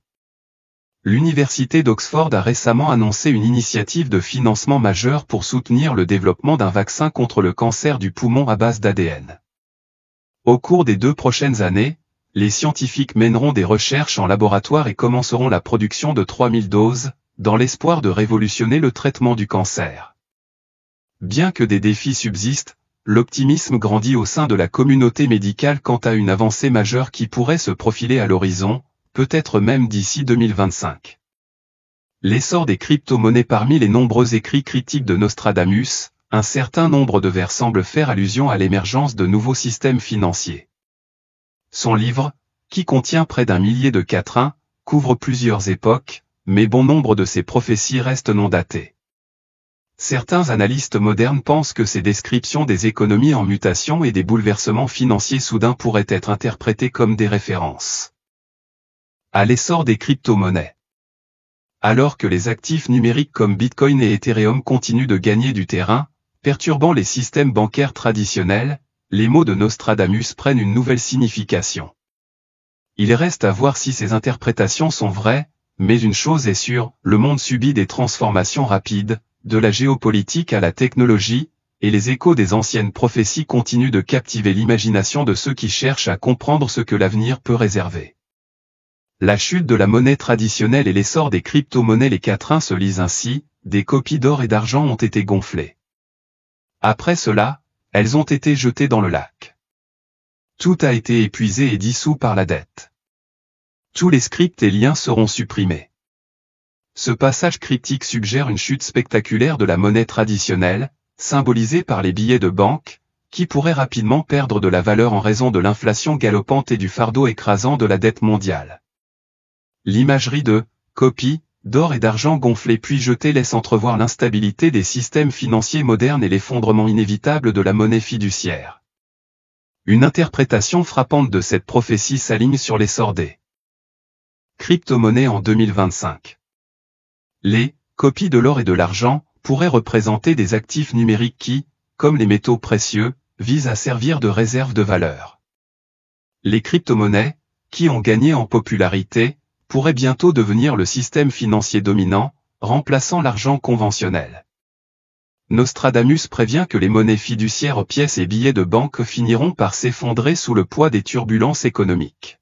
L'université d'Oxford a récemment annoncé une initiative de financement majeure pour soutenir le développement d'un vaccin contre le cancer du poumon à base d'ADN. Au cours des 2 prochaines années, les scientifiques mèneront des recherches en laboratoire et commenceront la production de 3000 doses, dans l'espoir de révolutionner le traitement du cancer. Bien que des défis subsistent, l'optimisme grandit au sein de la communauté médicale quant à une avancée majeure qui pourrait se profiler à l'horizon, peut-être même d'ici 2025. L'essor des crypto-monnaies. Parmi les nombreux écrits critiques de Nostradamus, un certain nombre de vers semblent faire allusion à l'émergence de nouveaux systèmes financiers. Son livre, qui contient près d'1 millier de quatrains, couvre plusieurs époques, mais bon nombre de ses prophéties restent non datées. Certains analystes modernes pensent que ces descriptions des économies en mutation et des bouleversements financiers soudains pourraient être interprétées comme des références à l'essor des crypto-monnaies. Alors que les actifs numériques comme Bitcoin et Ethereum continuent de gagner du terrain, perturbant les systèmes bancaires traditionnels, les mots de Nostradamus prennent une nouvelle signification. Il reste à voir si ces interprétations sont vraies, mais une chose est sûre, le monde subit des transformations rapides, de la géopolitique à la technologie, et les échos des anciennes prophéties continuent de captiver l'imagination de ceux qui cherchent à comprendre ce que l'avenir peut réserver. La chute de la monnaie traditionnelle et l'essor des crypto-monnaies. Les quatrains se lisent ainsi, des copies d'or et d'argent ont été gonflées. Après cela, elles ont été jetées dans le lac. Tout a été épuisé et dissous par la dette. Tous les scripts et liens seront supprimés. Ce passage cryptique suggère une chute spectaculaire de la monnaie traditionnelle, symbolisée par les billets de banque, qui pourraient rapidement perdre de la valeur en raison de l'inflation galopante et du fardeau écrasant de la dette mondiale. L'imagerie de copies d'or et d'argent gonflées puis jetées laisse entrevoir l'instabilité des systèmes financiers modernes et l'effondrement inévitable de la monnaie fiduciaire. Une interprétation frappante de cette prophétie s'aligne sur l'essor des crypto-monnaies en 2025. Les copies de l'or et de l'argent pourraient représenter des actifs numériques qui, comme les métaux précieux, visent à servir de réserve de valeur. Les crypto-monnaies, qui ont gagné en popularité, pourraient bientôt devenir le système financier dominant, remplaçant l'argent conventionnel. Nostradamus prévient que les monnaies fiduciaires, pièces et billets de banque finiront par s'effondrer sous le poids des turbulences économiques.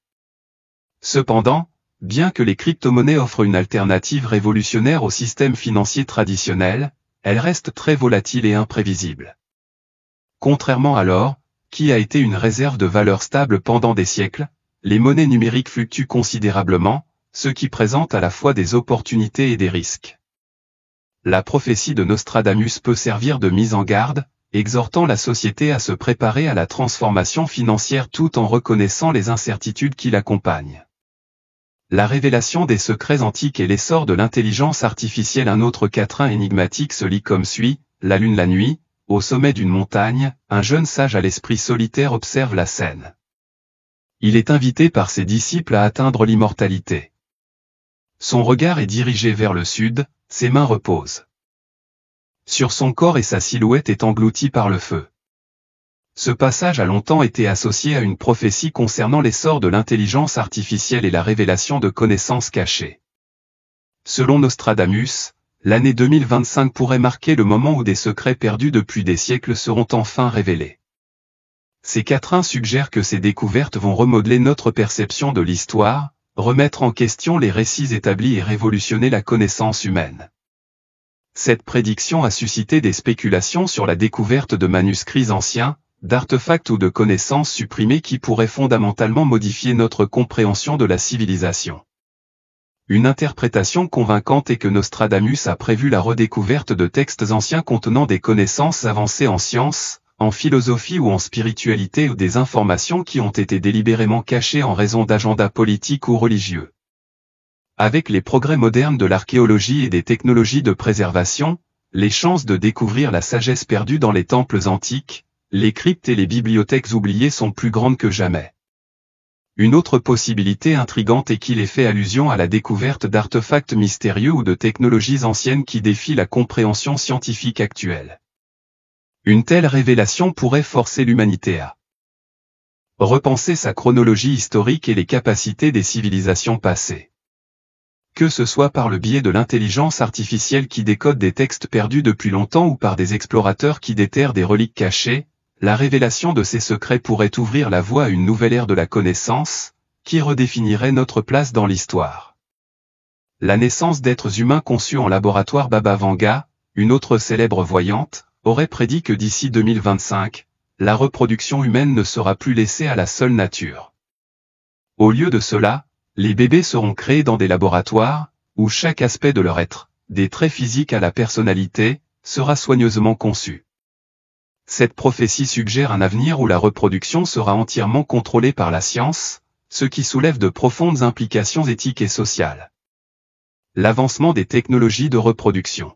Cependant, bien que les crypto-monnaies offrent une alternative révolutionnaire au système financier traditionnel, elles restent très volatiles et imprévisibles. Contrairement à l'or, qui a été une réserve de valeur stable pendant des siècles, les monnaies numériques fluctuent considérablement, ce qui présente à la fois des opportunités et des risques. La prophétie de Nostradamus peut servir de mise en garde, exhortant la société à se préparer à la transformation financière tout en reconnaissant les incertitudes qui l'accompagnent. La révélation des secrets antiques et l'essor de l'intelligence artificielle. Un autre quatrain énigmatique se lit comme suit, la lune la nuit, au sommet d'une montagne, un jeune sage à l'esprit solitaire observe la scène. Il est invité par ses disciples à atteindre l'immortalité. Son regard est dirigé vers le sud, ses mains reposent sur son corps et sa silhouette est engloutie par le feu. Ce passage a longtemps été associé à une prophétie concernant l'essor de l'intelligence artificielle et la révélation de connaissances cachées. Selon Nostradamus, l'année 2025 pourrait marquer le moment où des secrets perdus depuis des siècles seront enfin révélés. Ces quatrains suggèrent que ces découvertes vont remodeler notre perception de l'histoire, remettre en question les récits établis et révolutionner la connaissance humaine. Cette prédiction a suscité des spéculations sur la découverte de manuscrits anciens, d'artefacts ou de connaissances supprimées qui pourraient fondamentalement modifier notre compréhension de la civilisation. Une interprétation convaincante est que Nostradamus a prévu la redécouverte de textes anciens contenant des connaissances avancées en sciences, en philosophie ou en spiritualité ou des informations qui ont été délibérément cachées en raison d'agendas politiques ou religieux. Avec les progrès modernes de l'archéologie et des technologies de préservation, les chances de découvrir la sagesse perdue dans les temples antiques, les cryptes et les bibliothèques oubliées sont plus grandes que jamais. Une autre possibilité intrigante est qu'il ait fait allusion à la découverte d'artefacts mystérieux ou de technologies anciennes qui défient la compréhension scientifique actuelle. Une telle révélation pourrait forcer l'humanité à repenser sa chronologie historique et les capacités des civilisations passées. Que ce soit par le biais de l'intelligence artificielle qui décode des textes perdus depuis longtemps ou par des explorateurs qui déterrent des reliques cachées, la révélation de ces secrets pourrait ouvrir la voie à une nouvelle ère de la connaissance, qui redéfinirait notre place dans l'histoire. La naissance d'êtres humains conçus en laboratoire. Baba Vanga, une autre célèbre voyante, aurait prédit que d'ici 2025, la reproduction humaine ne sera plus laissée à la seule nature. Au lieu de cela, les bébés seront créés dans des laboratoires, où chaque aspect de leur être, des traits physiques à la personnalité, sera soigneusement conçu. Cette prophétie suggère un avenir où la reproduction sera entièrement contrôlée par la science, ce qui soulève de profondes implications éthiques et sociales. L'avancement des technologies de reproduction.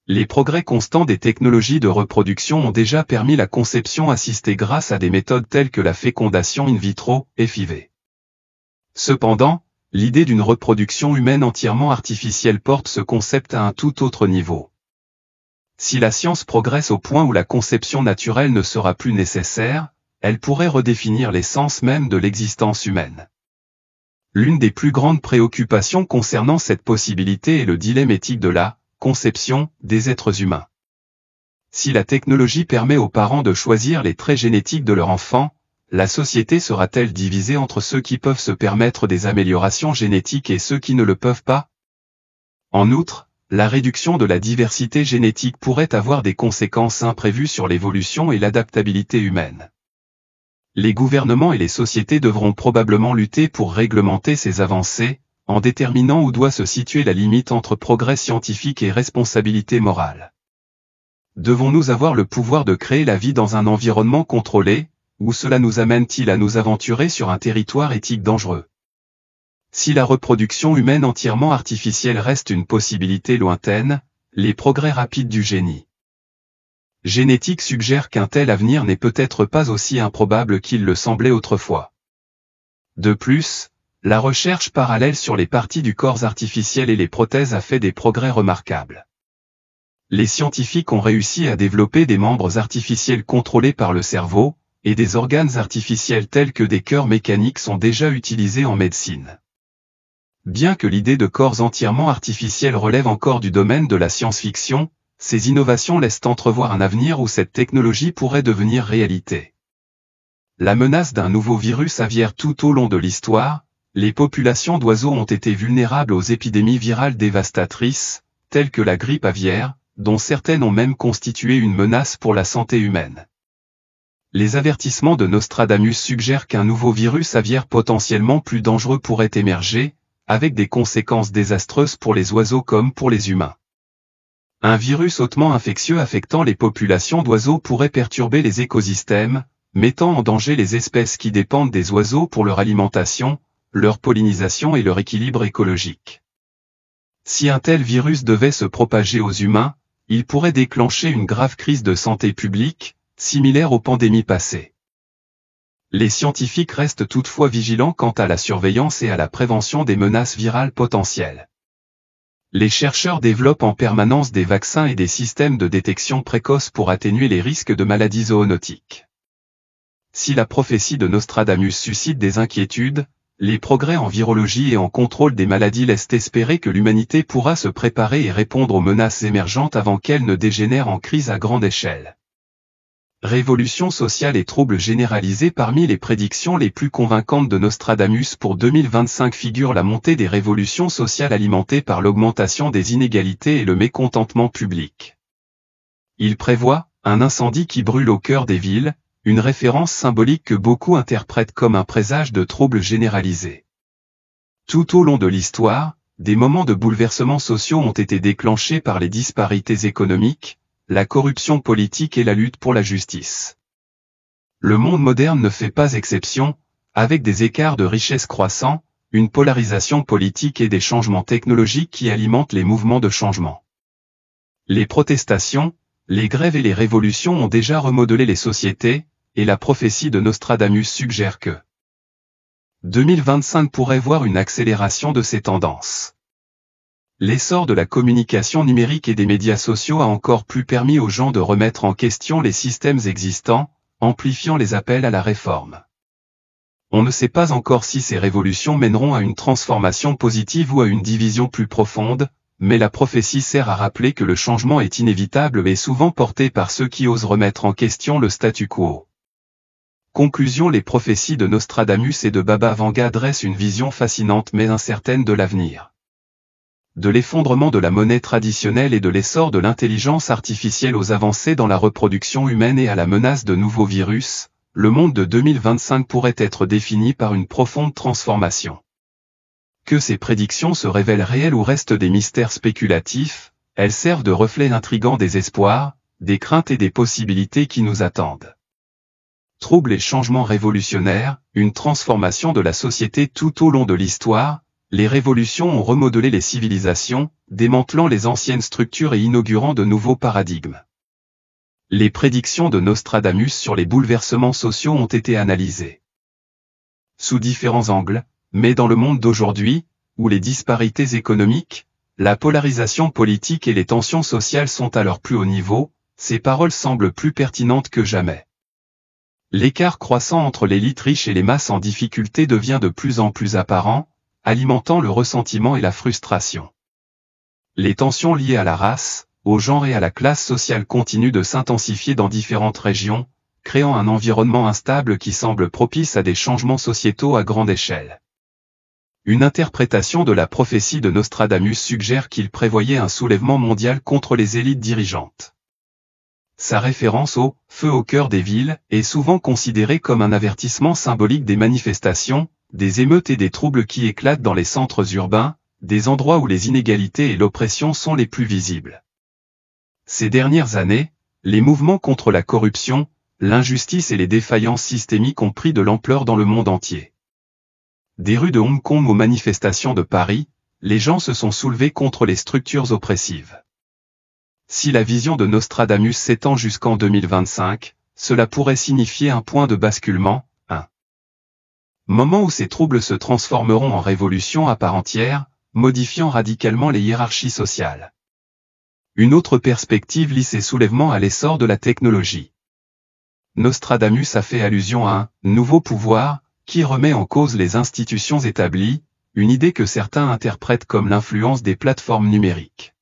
Les progrès constants des technologies de reproduction ont déjà permis la conception assistée grâce à des méthodes telles que la fécondation in vitro, FIV. Cependant, l'idée d'une reproduction humaine entièrement artificielle porte ce concept à un tout autre niveau. Si la science progresse au point où la conception naturelle ne sera plus nécessaire, elle pourrait redéfinir l'essence même de l'existence humaine. L'une des plus grandes préoccupations concernant cette possibilité est le dilemme éthique de la conception des êtres humains. Si la technologie permet aux parents de choisir les traits génétiques de leur enfant, la société sera-t-elle divisée entre ceux qui peuvent se permettre des améliorations génétiques et ceux qui ne le peuvent pas? En outre, la réduction de la diversité génétique pourrait avoir des conséquences imprévues sur l'évolution et l'adaptabilité humaine. Les gouvernements et les sociétés devront probablement lutter pour réglementer ces avancées, en déterminant où doit se situer la limite entre progrès scientifique et responsabilité morale. Devons-nous avoir le pouvoir de créer la vie dans un environnement contrôlé, ou cela nous amène-t-il à nous aventurer sur un territoire éthique dangereux? Si la reproduction humaine entièrement artificielle reste une possibilité lointaine, les progrès rapides du génie génétique suggèrent qu'un tel avenir n'est peut-être pas aussi improbable qu'il le semblait autrefois. De plus, la recherche parallèle sur les parties du corps artificiel et les prothèses a fait des progrès remarquables. Les scientifiques ont réussi à développer des membres artificiels contrôlés par le cerveau, et des organes artificiels tels que des cœurs mécaniques sont déjà utilisés en médecine. Bien que l'idée de corps entièrement artificiels relève encore du domaine de la science-fiction, ces innovations laissent entrevoir un avenir où cette technologie pourrait devenir réalité. La menace d'un nouveau virus aviaire. Tout au long de l'histoire, les populations d'oiseaux ont été vulnérables aux épidémies virales dévastatrices, telles que la grippe aviaire, dont certaines ont même constitué une menace pour la santé humaine. Les avertissements de Nostradamus suggèrent qu'un nouveau virus aviaire potentiellement plus dangereux pourrait émerger, avec des conséquences désastreuses pour les oiseaux comme pour les humains. Un virus hautement infectieux affectant les populations d'oiseaux pourrait perturber les écosystèmes, mettant en danger les espèces qui dépendent des oiseaux pour leur alimentation, leur pollinisation et leur équilibre écologique. Si un tel virus devait se propager aux humains, il pourrait déclencher une grave crise de santé publique, similaire aux pandémies passées. Les scientifiques restent toutefois vigilants quant à la surveillance et à la prévention des menaces virales potentielles. Les chercheurs développent en permanence des vaccins et des systèmes de détection précoce pour atténuer les risques de maladies zoonotiques. Si la prophétie de Nostradamus suscite des inquiétudes, les progrès en virologie et en contrôle des maladies laissent espérer que l'humanité pourra se préparer et répondre aux menaces émergentes avant qu'elles ne dégénèrent en crise à grande échelle. Révolution sociale et troubles généralisés. Parmi les prédictions les plus convaincantes de Nostradamus pour 2025 figure la montée des révolutions sociales alimentées par l'augmentation des inégalités et le mécontentement public. Il prévoit un incendie qui brûle au cœur des villes, une référence symbolique que beaucoup interprètent comme un présage de troubles généralisés. Tout au long de l'histoire, des moments de bouleversements sociaux ont été déclenchés par les disparités économiques, la corruption politique et la lutte pour la justice. Le monde moderne ne fait pas exception, avec des écarts de richesse croissants, une polarisation politique et des changements technologiques qui alimentent les mouvements de changement. Les protestations, les grèves et les révolutions ont déjà remodelé les sociétés, et la prophétie de Nostradamus suggère que 2025 pourrait voir une accélération de ces tendances. L'essor de la communication numérique et des médias sociaux a encore plus permis aux gens de remettre en question les systèmes existants, amplifiant les appels à la réforme. On ne sait pas encore si ces révolutions mèneront à une transformation positive ou à une division plus profonde, mais la prophétie sert à rappeler que le changement est inévitable et souvent porté par ceux qui osent remettre en question le statu quo. Conclusion. Les prophéties de Nostradamus et de Baba Vanga dressent une vision fascinante mais incertaine de l'avenir. De l'effondrement de la monnaie traditionnelle et de l'essor de l'intelligence artificielle aux avancées dans la reproduction humaine et à la menace de nouveaux virus, le monde de 2025 pourrait être défini par une profonde transformation. Que ces prédictions se révèlent réelles ou restent des mystères spéculatifs, elles servent de reflet intrigant des espoirs, des craintes et des possibilités qui nous attendent. Troubles et changements révolutionnaires, une transformation de la société tout au long de l'histoire. Les révolutions ont remodelé les civilisations, démantelant les anciennes structures et inaugurant de nouveaux paradigmes. Les prédictions de Nostradamus sur les bouleversements sociaux ont été analysées sous différents angles, mais dans le monde d'aujourd'hui, où les disparités économiques, la polarisation politique et les tensions sociales sont à leur plus haut niveau, ces paroles semblent plus pertinentes que jamais. L'écart croissant entre l'élite riche et les masses en difficulté devient de plus en plus apparent, alimentant le ressentiment et la frustration. Les tensions liées à la race, au genre et à la classe sociale continuent de s'intensifier dans différentes régions, créant un environnement instable qui semble propice à des changements sociétaux à grande échelle. Une interprétation de la prophétie de Nostradamus suggère qu'il prévoyait un soulèvement mondial contre les élites dirigeantes. Sa référence au « feu au cœur des villes » est souvent considérée comme un avertissement symbolique des manifestations, des émeutes et des troubles qui éclatent dans les centres urbains, des endroits où les inégalités et l'oppression sont les plus visibles. Ces dernières années, les mouvements contre la corruption, l'injustice et les défaillances systémiques ont pris de l'ampleur dans le monde entier. Des rues de Hong Kong aux manifestations de Paris, les gens se sont soulevés contre les structures oppressives. Si la vision de Nostradamus s'étend jusqu'en 2025, cela pourrait signifier un point de basculement, moment où ces troubles se transformeront en révolution à part entière, modifiant radicalement les hiérarchies sociales. Une autre perspective lie ces soulèvements à l'essor de la technologie. Nostradamus a fait allusion à un « nouveau pouvoir » qui remet en cause les institutions établies, une idée que certains interprètent comme l'influence des plateformes numériques.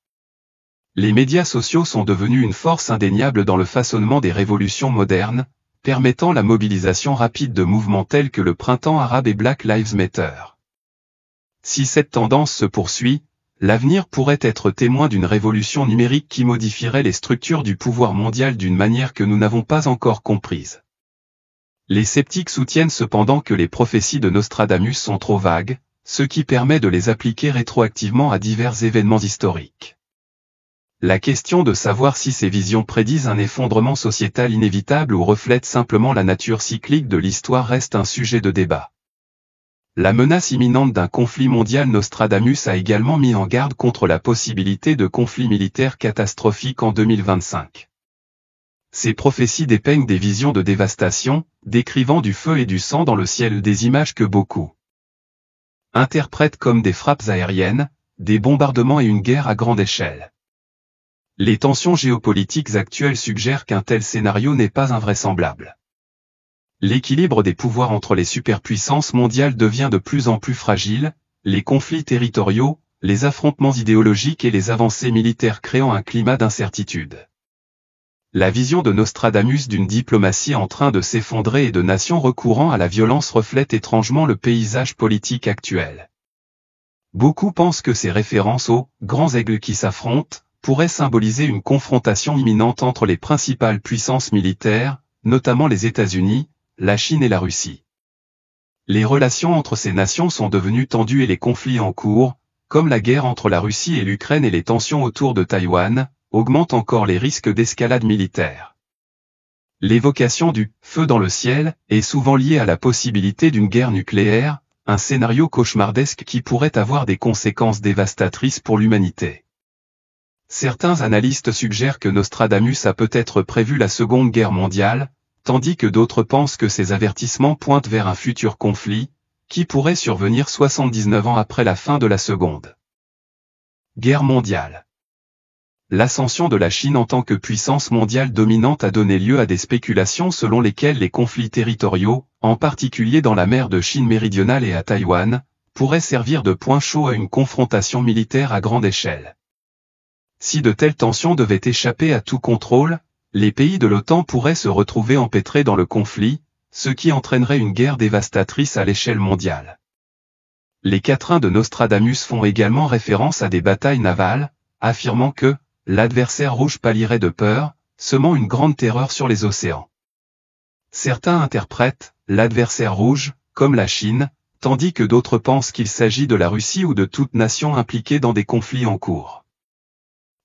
Les médias sociaux sont devenus une force indéniable dans le façonnement des révolutions modernes, permettant la mobilisation rapide de mouvements tels que le Printemps arabe et Black Lives Matter. Si cette tendance se poursuit, l'avenir pourrait être témoin d'une révolution numérique qui modifierait les structures du pouvoir mondial d'une manière que nous n'avons pas encore comprise. Les sceptiques soutiennent cependant que les prophéties de Nostradamus sont trop vagues, ce qui permet de les appliquer rétroactivement à divers événements historiques. La question de savoir si ces visions prédisent un effondrement sociétal inévitable ou reflètent simplement la nature cyclique de l'histoire reste un sujet de débat. La menace imminente d'un conflit mondial. Nostradamus a également mis en garde contre la possibilité de conflits militaires catastrophiques en 2025. Ces prophéties dépeignent des visions de dévastation, décrivant du feu et du sang dans le ciel, des images que beaucoup interprètent comme des frappes aériennes, des bombardements et une guerre à grande échelle. Les tensions géopolitiques actuelles suggèrent qu'un tel scénario n'est pas invraisemblable. L'équilibre des pouvoirs entre les superpuissances mondiales devient de plus en plus fragile, les conflits territoriaux, les affrontements idéologiques et les avancées militaires créant un climat d'incertitude. La vision de Nostradamus d'une diplomatie en train de s'effondrer et de nations recourant à la violence reflète étrangement le paysage politique actuel. Beaucoup pensent que ces références aux « grands aigles qui s'affrontent » pourraient symboliser une confrontation imminente entre les principales puissances militaires, notamment les États-Unis, la Chine et la Russie. Les relations entre ces nations sont devenues tendues et les conflits en cours, comme la guerre entre la Russie et l'Ukraine et les tensions autour de Taïwan, augmentent encore les risques d'escalade militaire. L'évocation du « feu dans le ciel » est souvent liée à la possibilité d'une guerre nucléaire, un scénario cauchemardesque qui pourrait avoir des conséquences dévastatrices pour l'humanité. Certains analystes suggèrent que Nostradamus a peut-être prévu la Seconde Guerre mondiale, tandis que d'autres pensent que ces avertissements pointent vers un futur conflit, qui pourrait survenir 79 ans après la fin de la Seconde Guerre mondiale. L'ascension de la Chine en tant que puissance mondiale dominante a donné lieu à des spéculations selon lesquelles les conflits territoriaux, en particulier dans la mer de Chine méridionale et à Taïwan, pourraient servir de point chaud à une confrontation militaire à grande échelle. Si de telles tensions devaient échapper à tout contrôle, les pays de l'OTAN pourraient se retrouver empêtrés dans le conflit, ce qui entraînerait une guerre dévastatrice à l'échelle mondiale. Les quatrains de Nostradamus font également référence à des batailles navales, affirmant que l'adversaire rouge pâlirait de peur, semant une grande terreur sur les océans. Certains interprètent l'adversaire rouge comme la Chine, tandis que d'autres pensent qu'il s'agit de la Russie ou de toute nation impliquée dans des conflits en cours.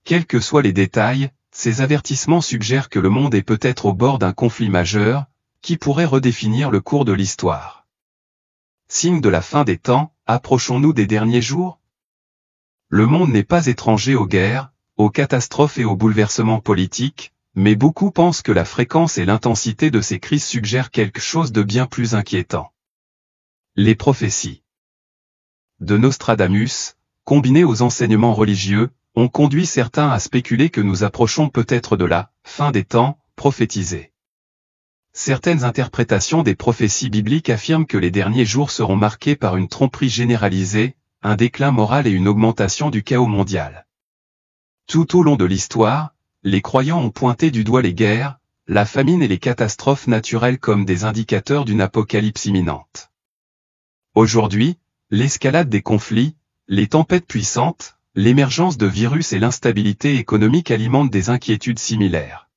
Quels que soient les détails, ces avertissements suggèrent que le monde est peut-être au bord d'un conflit majeur, qui pourrait redéfinir le cours de l'histoire. Signe de la fin des temps, approchons-nous des derniers jours? Le monde n'est pas étranger aux guerres, aux catastrophes et aux bouleversements politiques, mais beaucoup pensent que la fréquence et l'intensité de ces crises suggèrent quelque chose de bien plus inquiétant. Les prophéties de Nostradamus, combinées aux enseignements religieux, ont conduit certains à spéculer que nous approchons peut-être de la fin des temps prophétisée. Certaines interprétations des prophéties bibliques affirment que les derniers jours seront marqués par une tromperie généralisée, un déclin moral et une augmentation du chaos mondial. Tout au long de l'histoire, les croyants ont pointé du doigt les guerres, la famine et les catastrophes naturelles comme des indicateurs d'une apocalypse imminente. Aujourd'hui, l'escalade des conflits, les tempêtes puissantes, l'émergence de virus et l'instabilité économique alimentent des inquiétudes similaires.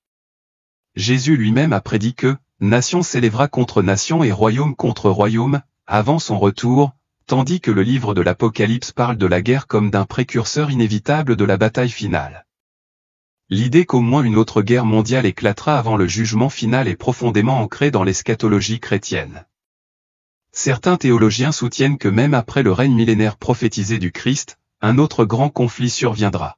Jésus lui-même a prédit que nation s'élèvera contre nation et royaume contre royaume, avant son retour, tandis que le livre de l'Apocalypse parle de la guerre comme d'un précurseur inévitable de la bataille finale. L'idée qu'au moins une autre guerre mondiale éclatera avant le jugement final est profondément ancrée dans l'eschatologie chrétienne. Certains théologiens soutiennent que même après le règne millénaire prophétisé du Christ, un autre grand conflit surviendra.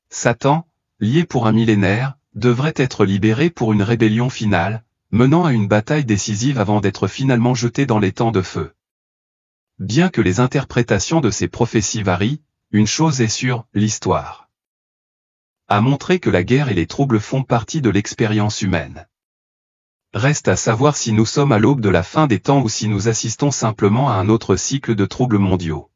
Satan, lié pour un millénaire, devrait être libéré pour une rébellion finale, menant à une bataille décisive avant d'être finalement jeté dans les temps de feu. Bien que les interprétations de ces prophéties varient, une chose est sûre, l'histoire a montré que la guerre et les troubles font partie de l'expérience humaine. Reste à savoir si nous sommes à l'aube de la fin des temps ou si nous assistons simplement à un autre cycle de troubles mondiaux.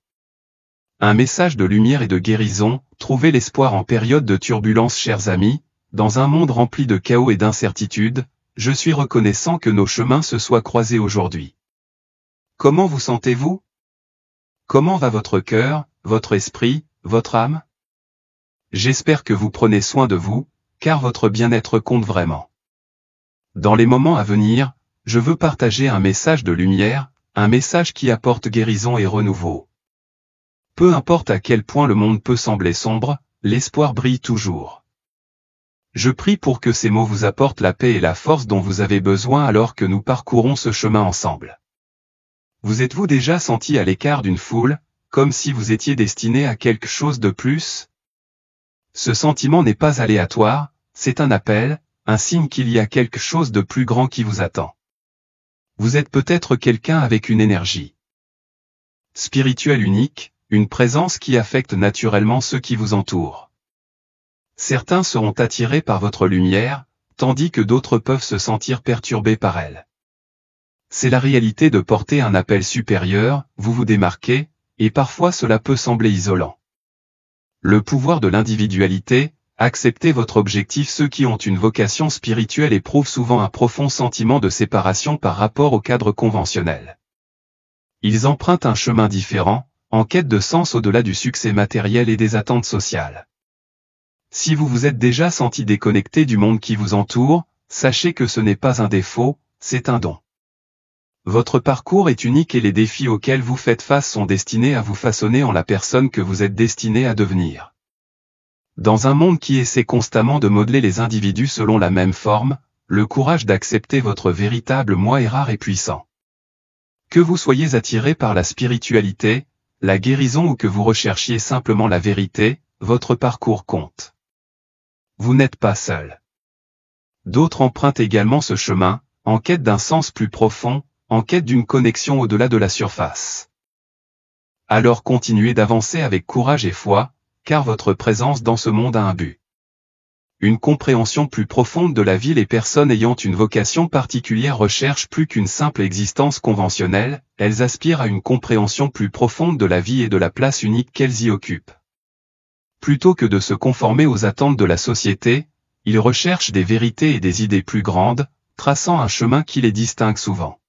Un message de lumière et de guérison, trouvez l'espoir en période de turbulence, chers amis, dans un monde rempli de chaos et d'incertitudes, je suis reconnaissant que nos chemins se soient croisés aujourd'hui. Comment vous sentez-vous? Comment va votre cœur, votre esprit, votre âme? J'espère que vous prenez soin de vous, car votre bien-être compte vraiment. Dans les moments à venir, je veux partager un message de lumière, un message qui apporte guérison et renouveau. Peu importe à quel point le monde peut sembler sombre, l'espoir brille toujours. Je prie pour que ces mots vous apportent la paix et la force dont vous avez besoin alors que nous parcourons ce chemin ensemble. Vous êtes-vous déjà senti à l'écart d'une foule, comme si vous étiez destiné à quelque chose de plus? Ce sentiment n'est pas aléatoire, c'est un appel, un signe qu'il y a quelque chose de plus grand qui vous attend. Vous êtes peut-être quelqu'un avec une énergie spirituelle unique, une présence qui affecte naturellement ceux qui vous entourent. Certains seront attirés par votre lumière, tandis que d'autres peuvent se sentir perturbés par elle. C'est la réalité de porter un appel supérieur, vous vous démarquez, et parfois cela peut sembler isolant. Le pouvoir de l'individualité, acceptez votre objectif. Ceux qui ont une vocation spirituelle éprouvent souvent un profond sentiment de séparation par rapport au cadre conventionnel. Ils empruntent un chemin différent, en quête de sens au-delà du succès matériel et des attentes sociales. Si vous vous êtes déjà senti déconnecté du monde qui vous entoure, sachez que ce n'est pas un défaut, c'est un don. Votre parcours est unique et les défis auxquels vous faites face sont destinés à vous façonner en la personne que vous êtes destiné à devenir. Dans un monde qui essaie constamment de modeler les individus selon la même forme, le courage d'accepter votre véritable moi est rare et puissant. Que vous soyez attiré par la spiritualité, la guérison ou que vous recherchiez simplement la vérité, votre parcours compte. Vous n'êtes pas seul. D'autres empruntent également ce chemin, en quête d'un sens plus profond, en quête d'une connexion au-delà de la surface. Alors continuez d'avancer avec courage et foi, car votre présence dans ce monde a un but. Une compréhension plus profonde de la vie. Les personnes ayant une vocation particulière recherchent plus qu'une simple existence conventionnelle, elles aspirent à une compréhension plus profonde de la vie et de la place unique qu'elles y occupent. Plutôt que de se conformer aux attentes de la société, ils recherchent des vérités et des idées plus grandes, traçant un chemin qui les distingue souvent.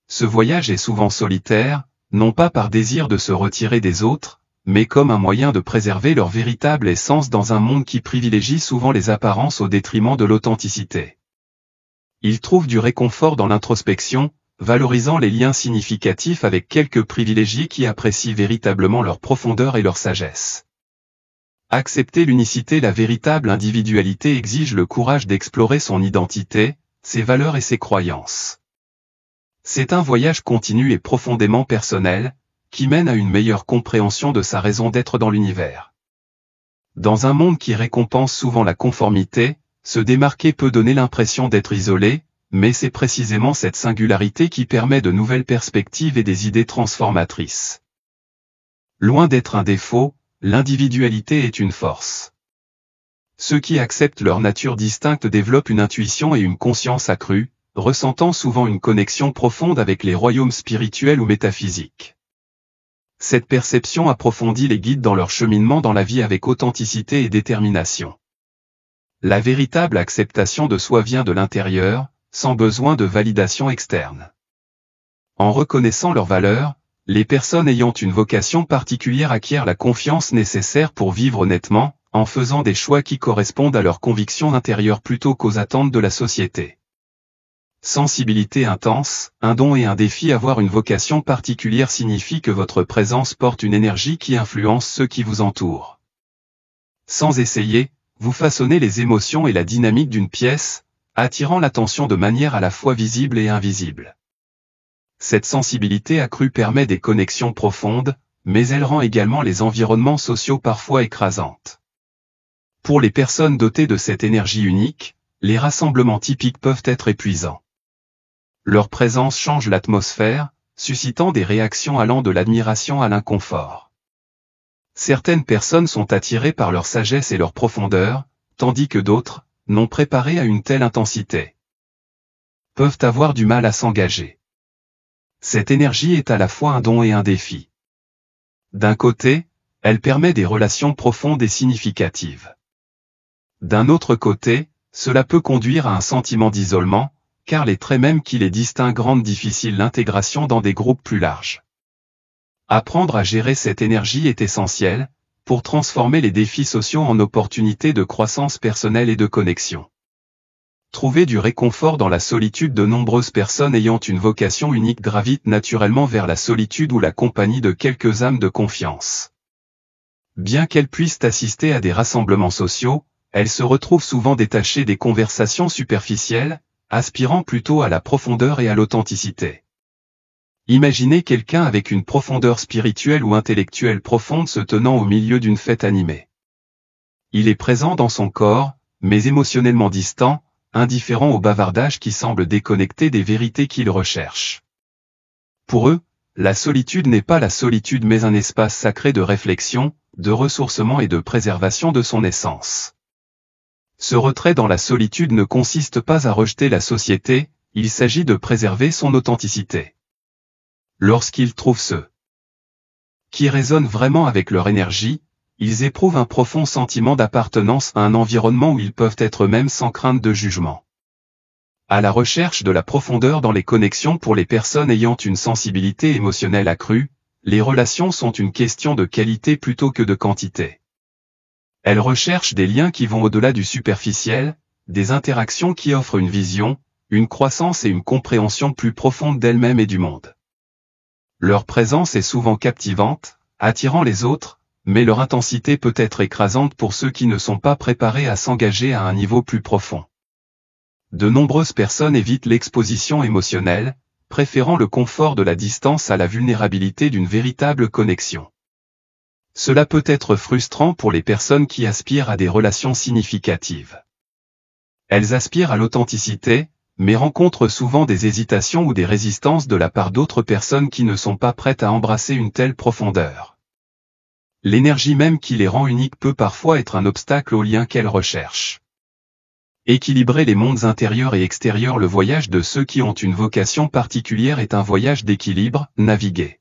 Ce voyage est souvent solitaire, non pas par désir de se retirer des autres, mais comme un moyen de préserver leur véritable essence dans un monde qui privilégie souvent les apparences au détriment de l'authenticité. Ils trouvent du réconfort dans l'introspection, valorisant les liens significatifs avec quelques privilégiés qui apprécient véritablement leur profondeur et leur sagesse. Accepter l'unicité. La véritable individualité exige le courage d'explorer son identité, ses valeurs et ses croyances. C'est un voyage continu et profondément personnel, qui mène à une meilleure compréhension de sa raison d'être dans l'univers. Dans un monde qui récompense souvent la conformité, se démarquer peut donner l'impression d'être isolé, mais c'est précisément cette singularité qui permet de nouvelles perspectives et des idées transformatrices. Loin d'être un défaut, l'individualité est une force. Ceux qui acceptent leur nature distincte développent une intuition et une conscience accrue, ressentant souvent une connexion profonde avec les royaumes spirituels ou métaphysiques. Cette perception approfondie les guide dans leur cheminement dans la vie avec authenticité et détermination. La véritable acceptation de soi vient de l'intérieur, sans besoin de validation externe. En reconnaissant leurs valeurs, les personnes ayant une vocation particulière acquièrent la confiance nécessaire pour vivre honnêtement, en faisant des choix qui correspondent à leurs convictions intérieures plutôt qu'aux attentes de la société. Sensibilité intense, un don et un défi. Avoir une vocation particulière signifie que votre présence porte une énergie qui influence ceux qui vous entourent. Sans essayer, vous façonnez les émotions et la dynamique d'une pièce, attirant l'attention de manière à la fois visible et invisible. Cette sensibilité accrue permet des connexions profondes, mais elle rend également les environnements sociaux parfois écrasantes. Pour les personnes dotées de cette énergie unique, les rassemblements typiques peuvent être épuisants. Leur présence change l'atmosphère, suscitant des réactions allant de l'admiration à l'inconfort. Certaines personnes sont attirées par leur sagesse et leur profondeur, tandis que d'autres, non préparées à une telle intensité, peuvent avoir du mal à s'engager. Cette énergie est à la fois un don et un défi. D'un côté, elle permet des relations profondes et significatives. D'un autre côté, cela peut conduire à un sentiment d'isolement, car les traits mêmes qui les distinguent rendent difficile l'intégration dans des groupes plus larges. Apprendre à gérer cette énergie est essentiel, pour transformer les défis sociaux en opportunités de croissance personnelle et de connexion. Trouver du réconfort dans la solitude. De nombreuses personnes ayant une vocation unique gravitent naturellement vers la solitude ou la compagnie de quelques âmes de confiance. Bien qu'elles puissent assister à des rassemblements sociaux, elles se retrouvent souvent détachées des conversations superficielles, aspirant plutôt à la profondeur et à l'authenticité. Imaginez quelqu'un avec une profondeur spirituelle ou intellectuelle profonde se tenant au milieu d'une fête animée. Il est présent dans son corps, mais émotionnellement distants, indifférents au bavardage qui semble déconnecté des vérités qu'ils recherchent. Pour eux, la solitude n'est pas la solitude mais un espace sacré de réflexion, de ressourcement et de préservation de son essence. Ce retrait dans la solitude ne consiste pas à rejeter la société, il s'agit de préserver son authenticité. Lorsqu'ils trouvent ceux qui résonnent vraiment avec leur énergie, ils éprouvent un profond sentiment d'appartenance à un environnement où ils peuvent être eux-mêmes sans crainte de jugement. À la recherche de la profondeur dans les connexions pour les personnes ayant une sensibilité émotionnelle accrue, les relations sont une question de qualité plutôt que de quantité. Elles recherchent des liens qui vont au-delà du superficiel, des interactions qui offrent une vision, une croissance et une compréhension plus profonde d'elles-mêmes et du monde. Leur présence est souvent captivante, attirant les autres, mais leur intensité peut être écrasante pour ceux qui ne sont pas préparés à s'engager à un niveau plus profond. De nombreuses personnes évitent l'exposition émotionnelle, préférant le confort de la distance à la vulnérabilité d'une véritable connexion. Cela peut être frustrant pour les personnes qui aspirent à des relations significatives. Elles aspirent à l'authenticité, mais rencontrent souvent des hésitations ou des résistances de la part d'autres personnes qui ne sont pas prêtes à embrasser une telle profondeur. L'énergie même qui les rend uniques peut parfois être un obstacle au lien qu'elles recherchent. Équilibrer les mondes intérieurs et extérieurs. Le voyage de ceux qui ont une vocation particulière est un voyage d'équilibre, naviguer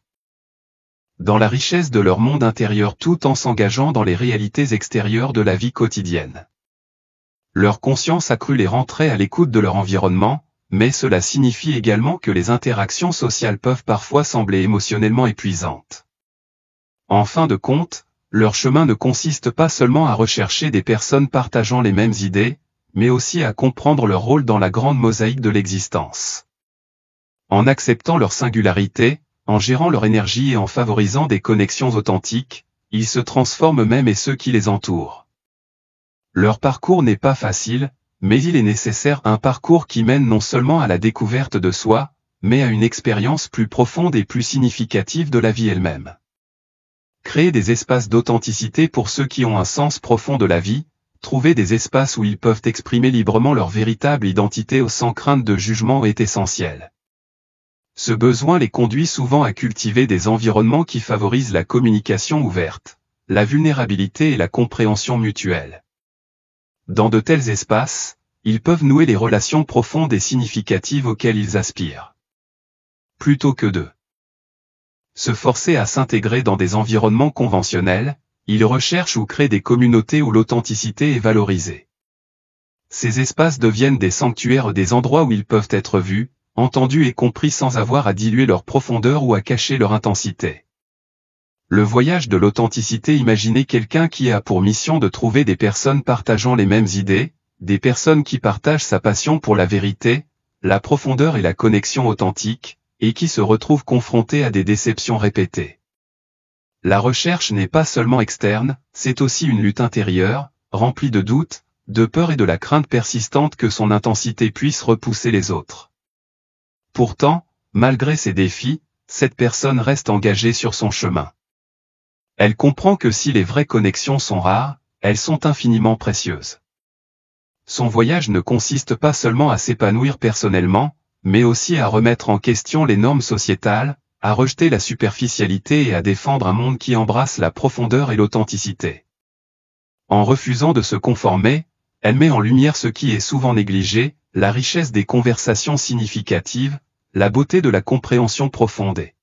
dans la richesse de leur monde intérieur tout en s'engageant dans les réalités extérieures de la vie quotidienne. Leur conscience accrue les rend très à l'écoute de leur environnement, mais cela signifie également que les interactions sociales peuvent parfois sembler émotionnellement épuisantes. En fin de compte, leur chemin ne consiste pas seulement à rechercher des personnes partageant les mêmes idées, mais aussi à comprendre leur rôle dans la grande mosaïque de l'existence. En acceptant leur singularité, en gérant leur énergie et en favorisant des connexions authentiques, ils se transforment eux-mêmes et ceux qui les entourent. Leur parcours n'est pas facile, mais il est nécessaire un parcours qui mène non seulement à la découverte de soi, mais à une expérience plus profonde et plus significative de la vie elle-même. Créer des espaces d'authenticité pour ceux qui ont un sens profond de la vie, trouver des espaces où ils peuvent exprimer librement leur véritable identité sans crainte de jugement est essentiel. Ce besoin les conduit souvent à cultiver des environnements qui favorisent la communication ouverte, la vulnérabilité et la compréhension mutuelle. Dans de tels espaces, ils peuvent nouer les relations profondes et significatives auxquelles ils aspirent. Plutôt que de se forcer à s'intégrer dans des environnements conventionnels, ils recherchent ou créent des communautés où l'authenticité est valorisée. Ces espaces deviennent des sanctuaires, des endroits où ils peuvent être vus, entendus et compris sans avoir à diluer leur profondeur ou à cacher leur intensité. Le voyage de l'authenticité. Imaginez quelqu'un qui a pour mission de trouver des personnes partageant les mêmes idées, des personnes qui partagent sa passion pour la vérité, la profondeur et la connexion authentique, et qui se retrouvent confrontés à des déceptions répétées. La recherche n'est pas seulement externe, c'est aussi une lutte intérieure, remplie de doutes, de peur et de la crainte persistante que son intensité puisse repousser les autres. Pourtant, malgré ces défis, cette personne reste engagée sur son chemin. Elle comprend que si les vraies connexions sont rares, elles sont infiniment précieuses. Son voyage ne consiste pas seulement à s'épanouir personnellement, mais aussi à remettre en question les normes sociétales, à rejeter la superficialité et à défendre un monde qui embrasse la profondeur et l'authenticité. En refusant de se conformer, elle met en lumière ce qui est souvent négligé, la richesse des conversations significatives, la beauté de la compréhension profonde et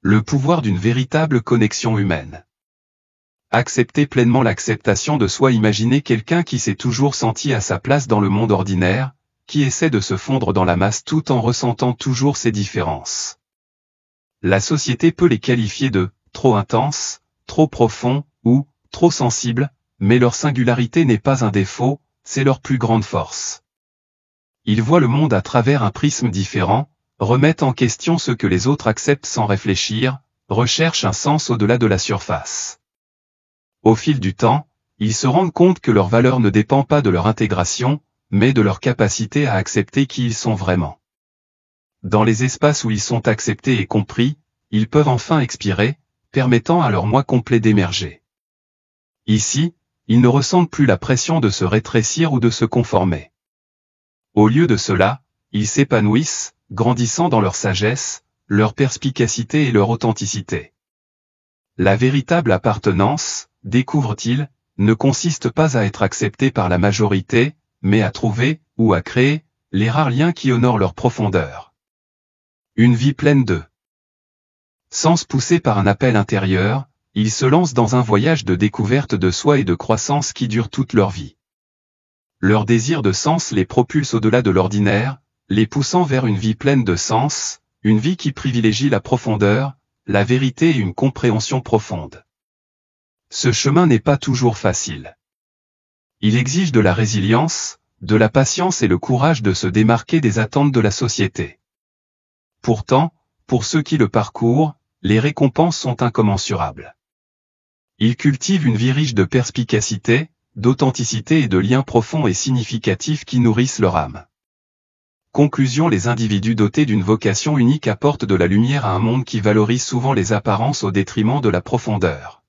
le pouvoir d'une véritable connexion humaine. Accepter pleinement l'acceptation de soi. Imaginez quelqu'un qui s'est toujours senti à sa place dans le monde ordinaire, qui essaie de se fondre dans la masse tout en ressentant toujours ses différences. La société peut les qualifier de trop intenses, trop profonds ou trop sensibles, mais leur singularité n'est pas un défaut, c'est leur plus grande force. Ils voient le monde à travers un prisme différent, remettent en question ce que les autres acceptent sans réfléchir, recherchent un sens au-delà de la surface. Au fil du temps, ils se rendent compte que leur valeur ne dépend pas de leur intégration, mais de leur capacité à accepter qui ils sont vraiment. Dans les espaces où ils sont acceptés et compris, ils peuvent enfin expirer, permettant à leur moi complet d'émerger. Ici, ils ne ressentent plus la pression de se rétrécir ou de se conformer. Au lieu de cela, ils s'épanouissent, grandissant dans leur sagesse, leur perspicacité et leur authenticité. La véritable appartenance, découvre-t-il, ne consiste pas à être accepté par la majorité, mais à trouver, ou à créer, les rares liens qui honorent leur profondeur. Une vie pleine de sens poussée par un appel intérieur, ils se lancent dans un voyage de découverte de soi et de croissance qui dure toute leur vie. Leur désir de sens les propulse au-delà de l'ordinaire, les poussant vers une vie pleine de sens, une vie qui privilégie la profondeur, la vérité et une compréhension profonde. Ce chemin n'est pas toujours facile. Il exige de la résilience, de la patience et le courage de se démarquer des attentes de la société. Pourtant, pour ceux qui le parcourent, les récompenses sont incommensurables. Ils cultivent une vie riche de perspicacité, d'authenticité et de liens profonds et significatifs qui nourrissent leur âme. Conclusion: les individus dotés d'une vocation unique apportent de la lumière à un monde qui valorise souvent les apparences au détriment de la profondeur.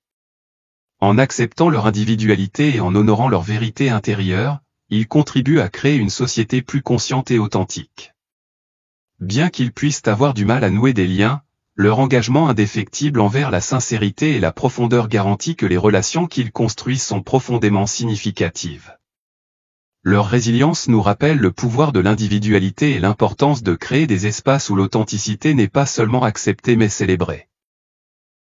En acceptant leur individualité et en honorant leur vérité intérieure, ils contribuent à créer une société plus consciente et authentique. Bien qu'ils puissent avoir du mal à nouer des liens, leur engagement indéfectible envers la sincérité et la profondeur garantit que les relations qu'ils construisent sont profondément significatives. Leur résilience nous rappelle le pouvoir de l'individualité et l'importance de créer des espaces où l'authenticité n'est pas seulement acceptée mais célébrée.